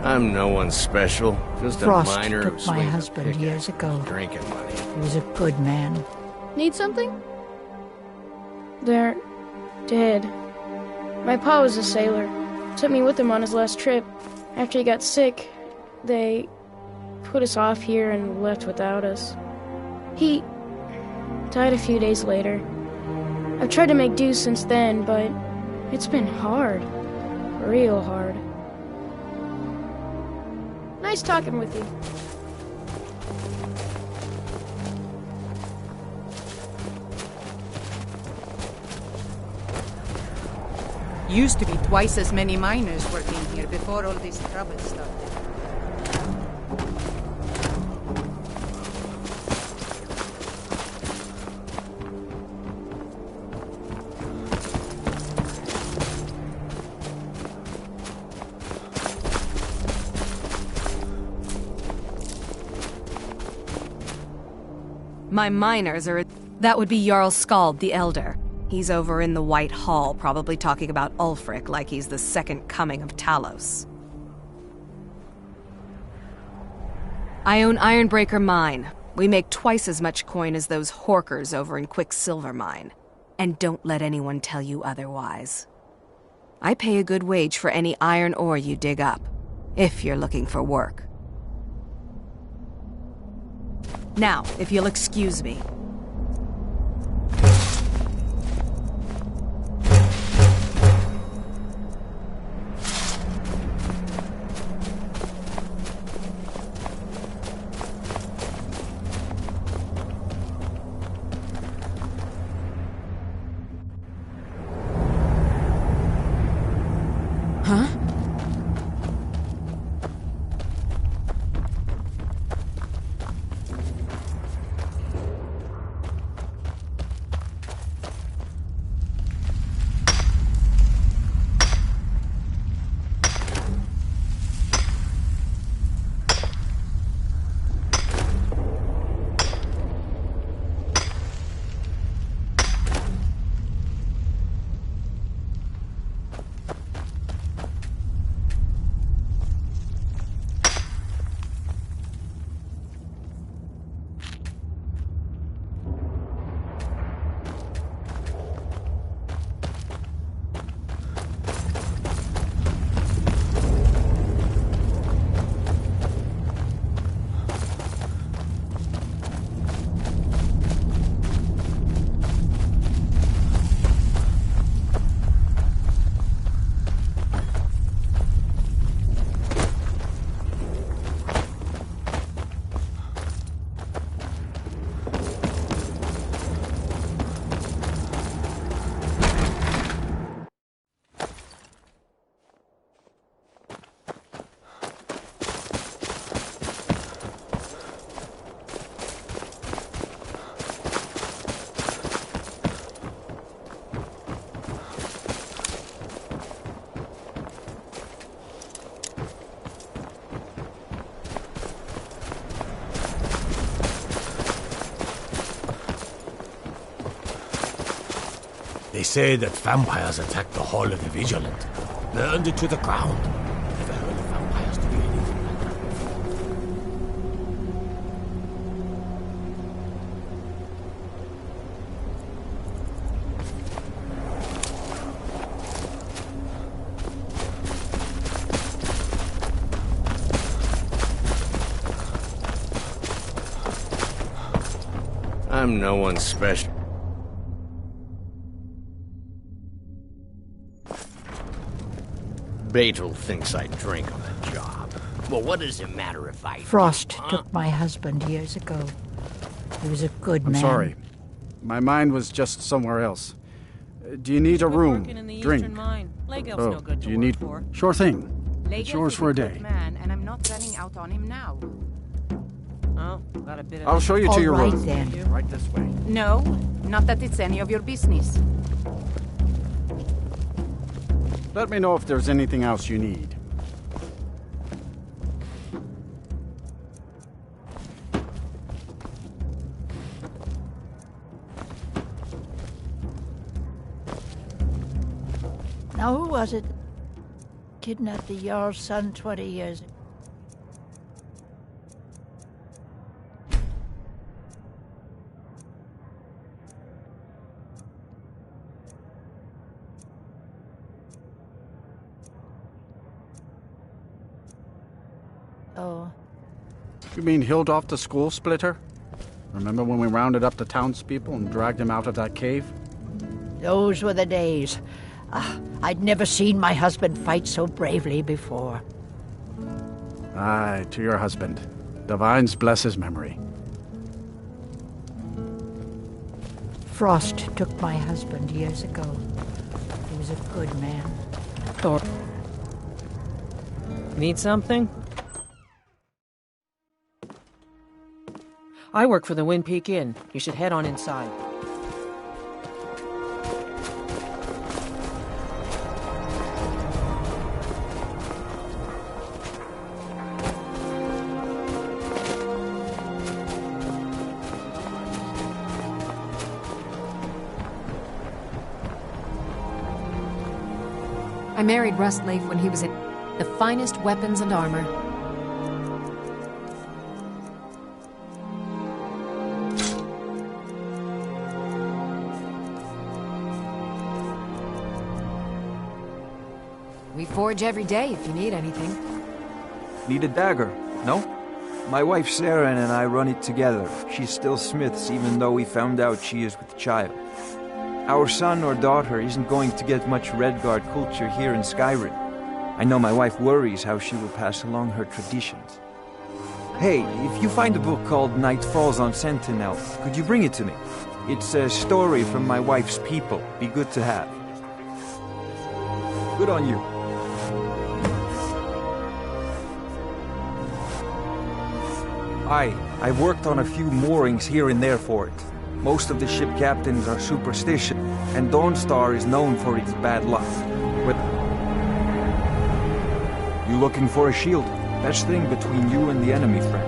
I'm no one special, just Frost a miner took who my swings a husband years ago. drinking money. He was a good man. Need something? They're dead. My pa was a sailor. Took me with him on his last trip. After he got sick, they put us off here and left without us. He died a few days later. I've tried to make do since then, but it's been hard. Real hard. Nice talking with you. Used to be twice as many miners working here before all this trouble started. My miners are... That would be Jarl Skald the Elder. He's over in the White Hall, probably talking about Ulfric like he's the second coming of Talos. I own Ironbreaker Mine. We make twice as much coin as those horkers over in Quicksilver Mine. And don't let anyone tell you otherwise. I pay a good wage for any iron ore you dig up, if you're looking for work. Now, if you'll excuse me. Huh? They say that vampires attacked the Hall of the Vigilant, burned it to the ground. Never heard of vampires doing anything like that before. I'm no one special. Batel thinks I drink on the job. Well, what does it matter if I Frost do, huh? took my husband years ago. He was a good I'm man. sorry. My mind was just somewhere else. Do you need a room? Drink? Oh, do you need... Sure thing. It's yours for a day. Man, and I'm not running out on him now. Oh, got a bit of I'll show you to your All right, room. then. Right this way. No, not that it's any of your business. Let me know if there's anything else you need. Now, who was it kidnapped the Jarl's son 20 years ago? Oh. You mean Hildolf the school splitter? Remember when we rounded up the townspeople and dragged him out of that cave? Those were the days. I'd never seen my husband fight so bravely before. Aye, to your husband. Divines bless his memory. Frost took my husband years ago. He was a good man. Thor. Need something? I work for the Wind Peak Inn. You should head on inside. I married Rustleaf when he was in the finest weapons and armor. We forge every day if you need anything. Need a dagger, no? My wife Saren and I run it together. She's still smiths even though we found out she is with child. Our son or daughter isn't going to get much Redguard culture here in Skyrim. I know my wife worries how she will pass along her traditions. Hey, if you find a book called Night Falls on Sentinel, could you bring it to me? It's a story from my wife's people. Be good to have. Good on you. I've worked on a few moorings here and there for it. Most of the ship captains are superstitious, and Dawnstar is known for its bad luck. But you looking for a shield? Best thing between you and the enemy, friend.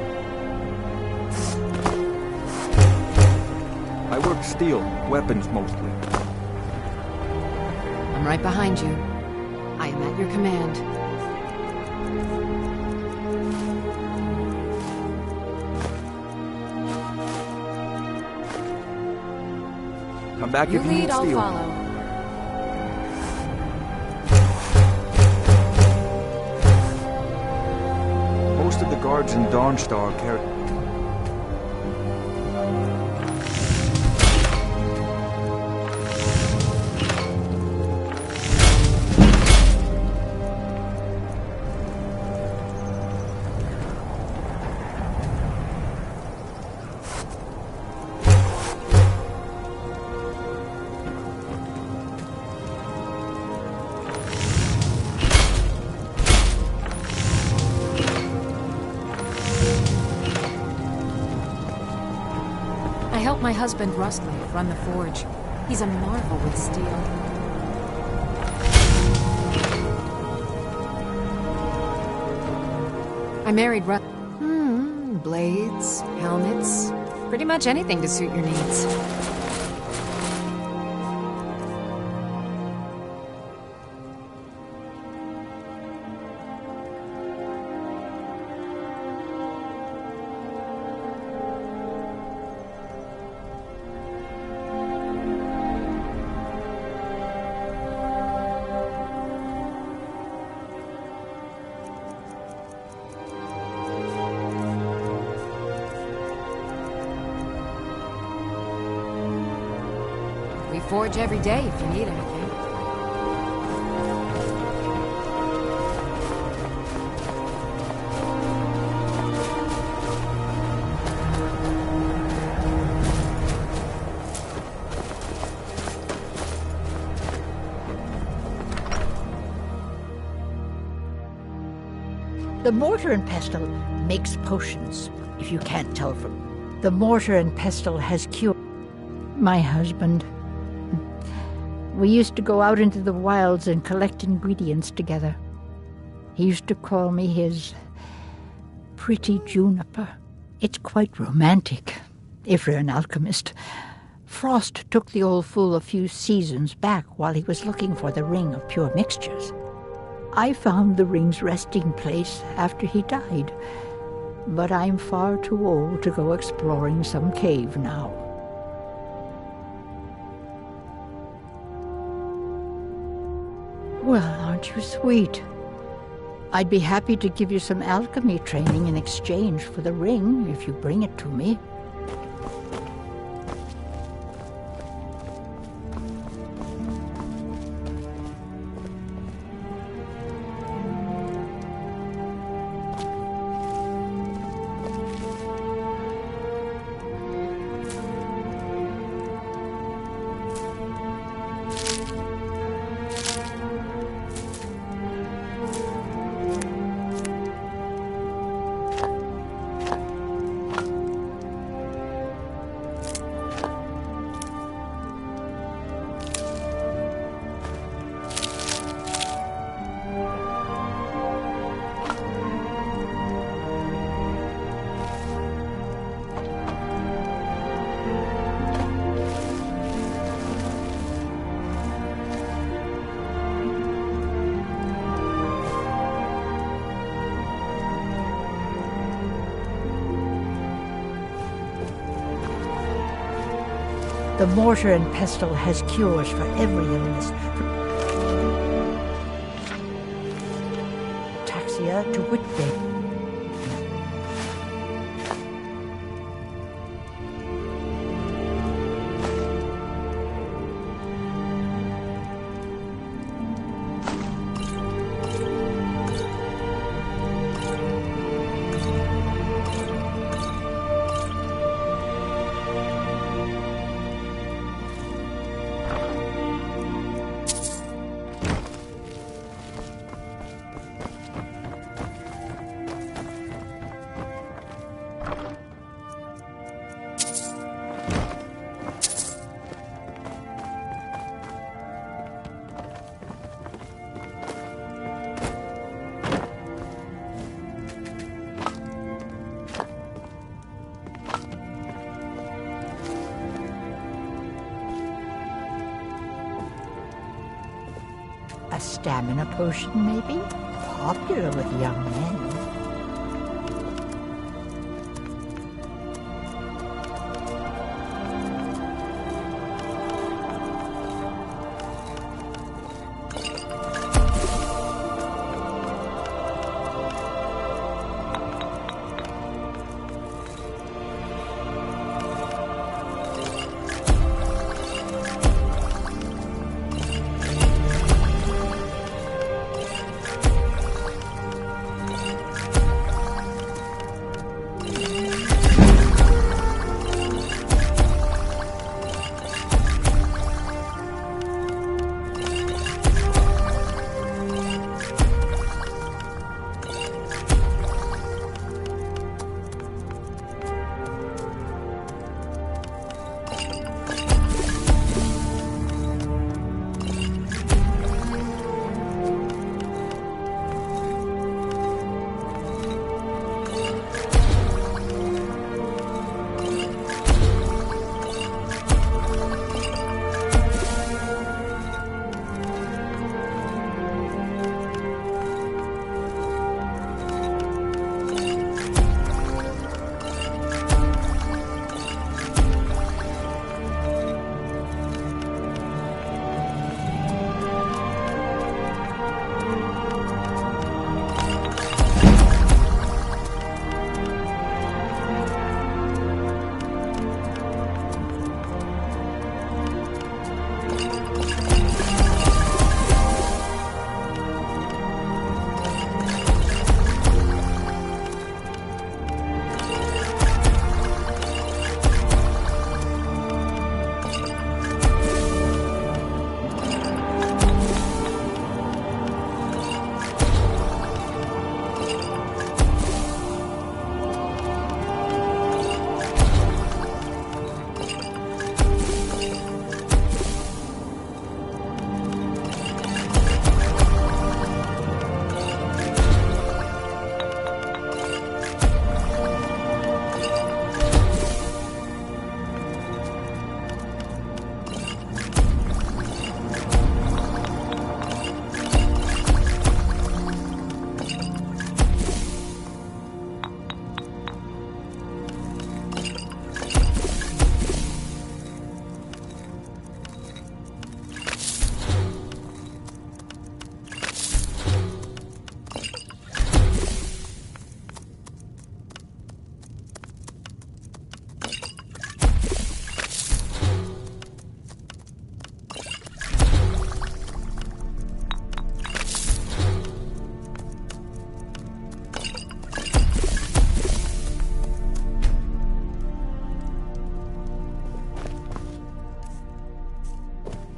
I work steel, weapons mostly. I'm right behind you. I am at your command. Come back You if you lead, need I'll steel. follow. Most of the guards in Dawnstar carry... I helped my husband Rustleaf run the forge. He's a marvel with steel. I married blades, helmets, pretty much anything to suit your needs. forge every day if you need anything. The mortar and pestle makes potions, if you can't tell from... The mortar and pestle has cured my husband. We used to go out into the wilds and collect ingredients together. He used to call me his pretty juniper. It's quite romantic, if you're an alchemist. Frost took the old fool a few seasons back while he was looking for the ring of pure mixtures. I found the ring's resting place after he died, but I'm far too old to go exploring some cave now. Well, aren't you sweet? I'd be happy to give you some alchemy training in exchange for the ring if you bring it to me. The mortar and pestle has cures for every illness, from ataxia to whitbait. A stamina potion, maybe? Popular with young men.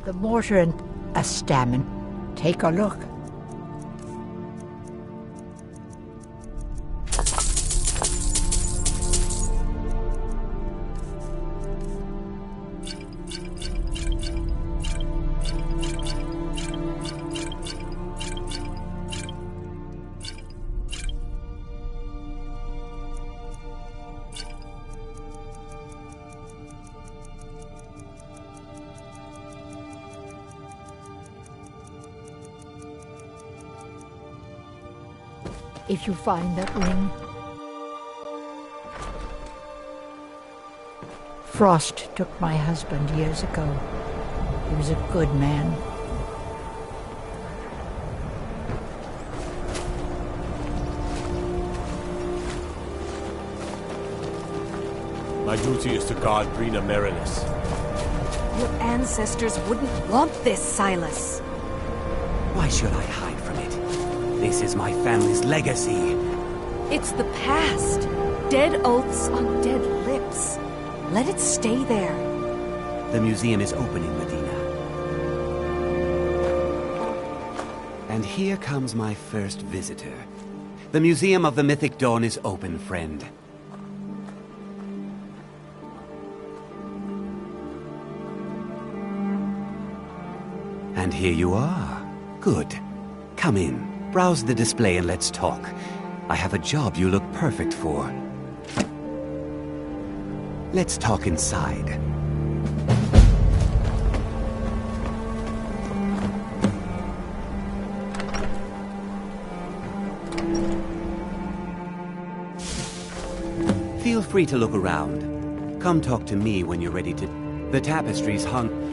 The mortar and a stammen. Take a look. If you find that ring, Frost took my husband years ago. He was a good man. My duty is to guard Brina Merilis. Your ancestors wouldn't want this, Silas. Why should I hide from it? This is my family's legacy. It's the past. Dead oaths on dead lips. Let it stay there. The museum is opening, Medina. And here comes my first visitor. The Museum of the Mythic Dawn is open, friend. And here you are. Good. Come in. Browse the display and let's talk. I have a job you look perfect for. Let's talk inside. Feel free to look around. Come talk to me when you're ready to... The tapestries hung...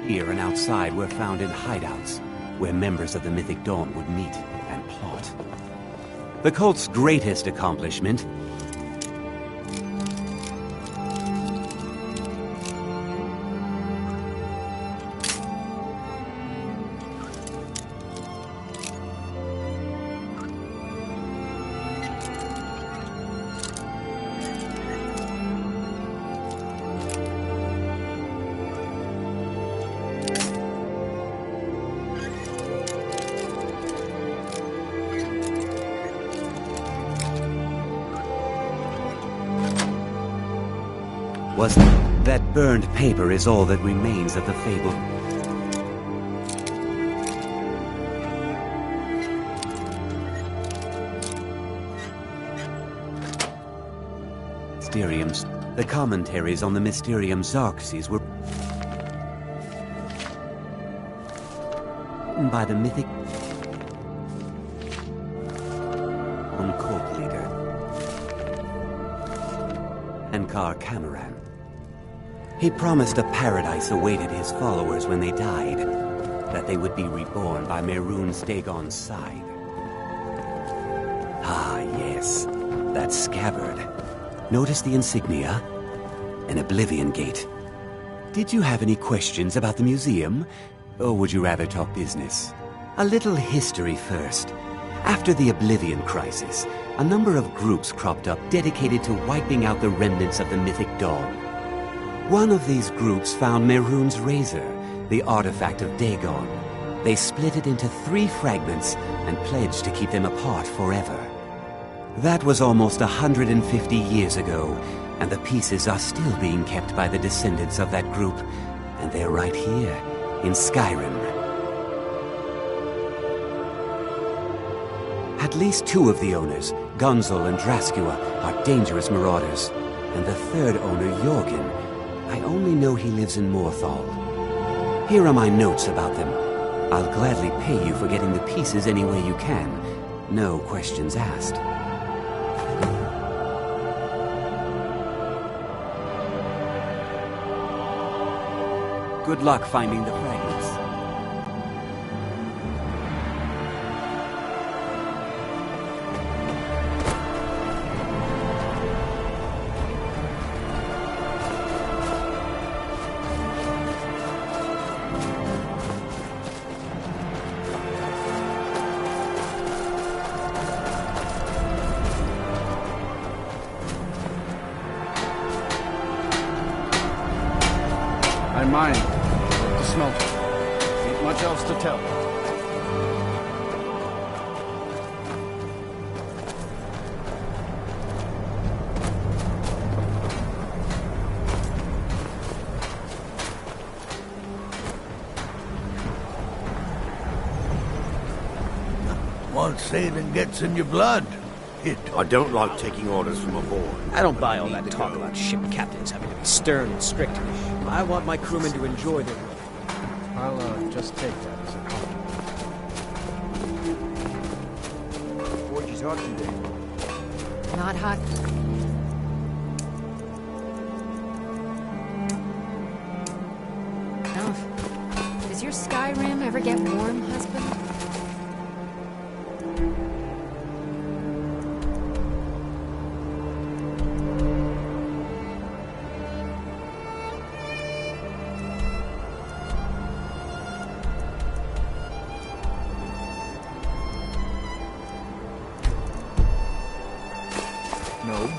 Here and outside were found in hideouts, where members of the Mythic Dawn would meet and plot. The cult's greatest accomplishment was that burned paper is all that remains of the fabled... Mysteriums. The commentaries on the Mysterium Xarxes were written by the mythic... cult leader. Ankar Cameron. He promised a paradise awaited his followers when they died, that they would be reborn by Mehrunes Dagon's side. Ah, yes, that scabbard. Notice the insignia? An Oblivion Gate. Did you have any questions about the museum? Or would you rather talk business? A little history first. After the Oblivion Crisis, a number of groups cropped up dedicated to wiping out the remnants of the Mythic Dawn. One of these groups found Mehrunes' razor, the artifact of Dagon. They split it into 3 fragments and pledged to keep them apart forever. That was almost 150 years ago, and the pieces are still being kept by the descendants of that group, and they're right here, in Skyrim. At least 2 of the owners, Gunzel and Draskua, are dangerous marauders, and the 3rd owner, Jorgen, I only know he lives in Morthal. Here are my notes about them. I'll gladly pay you for getting the pieces any way you can. No questions asked. Good luck finding the fragments. mind to smelt it. Ain't much else to tell. Once sailing gets in your blood, I don't like taking orders from aboard. I don't buy all that talk about ship captains having to be stern and strict. I want my crewmen to enjoy their work. I'll just take that as a compliment. Forge is hot today. Not hot. Enough. Does your Skyrim ever get warm, husband? No.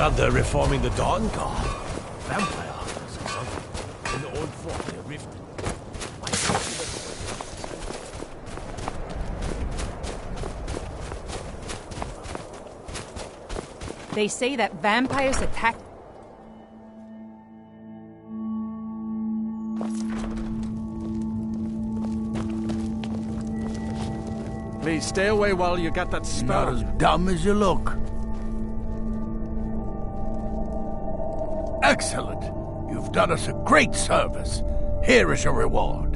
around there reforming the Dawn Guard. Vampire hunters or something. In the old fort near Rift. They say that vampires attack... Please stay away while you got that spell. Not as dumb as you look. Excellent. You've done us a great service. Here is your reward.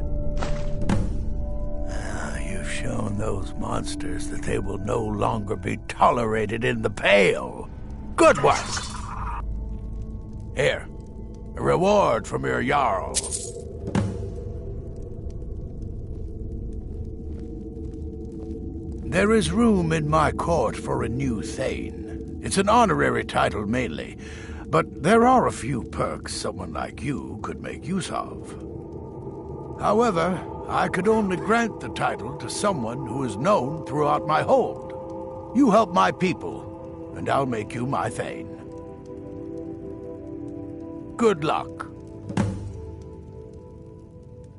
You've shown those monsters that they will no longer be tolerated in the Pale. Good work. Here, a reward from your Jarl. There is room in my court for a new Thane. It's an honorary title mainly, but there are a few perks someone like you could make use of. However, I could only grant the title to someone who is known throughout my hold. You help my people, and I'll make you my Thane. Good luck.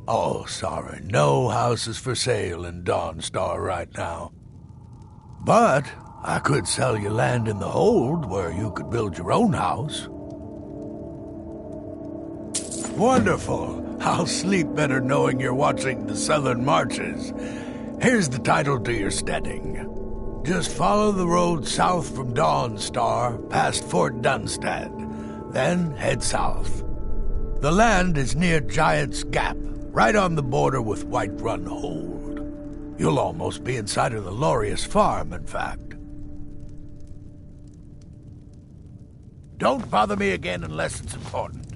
Oh, sorry, no houses for sale in Dawnstar right now. But I could sell you land in the hold where you could build your own house. Wonderful. I'll sleep better knowing you're watching the Southern Marches. Here's the title to your steading. Just follow the road south from Dawnstar, past Fort Dunstad. Then head south. The land is near Giant's Gap, right on the border with Whiterun Hold. You'll almost be inside of the Laureus farm, in fact. Don't bother me again unless it's important.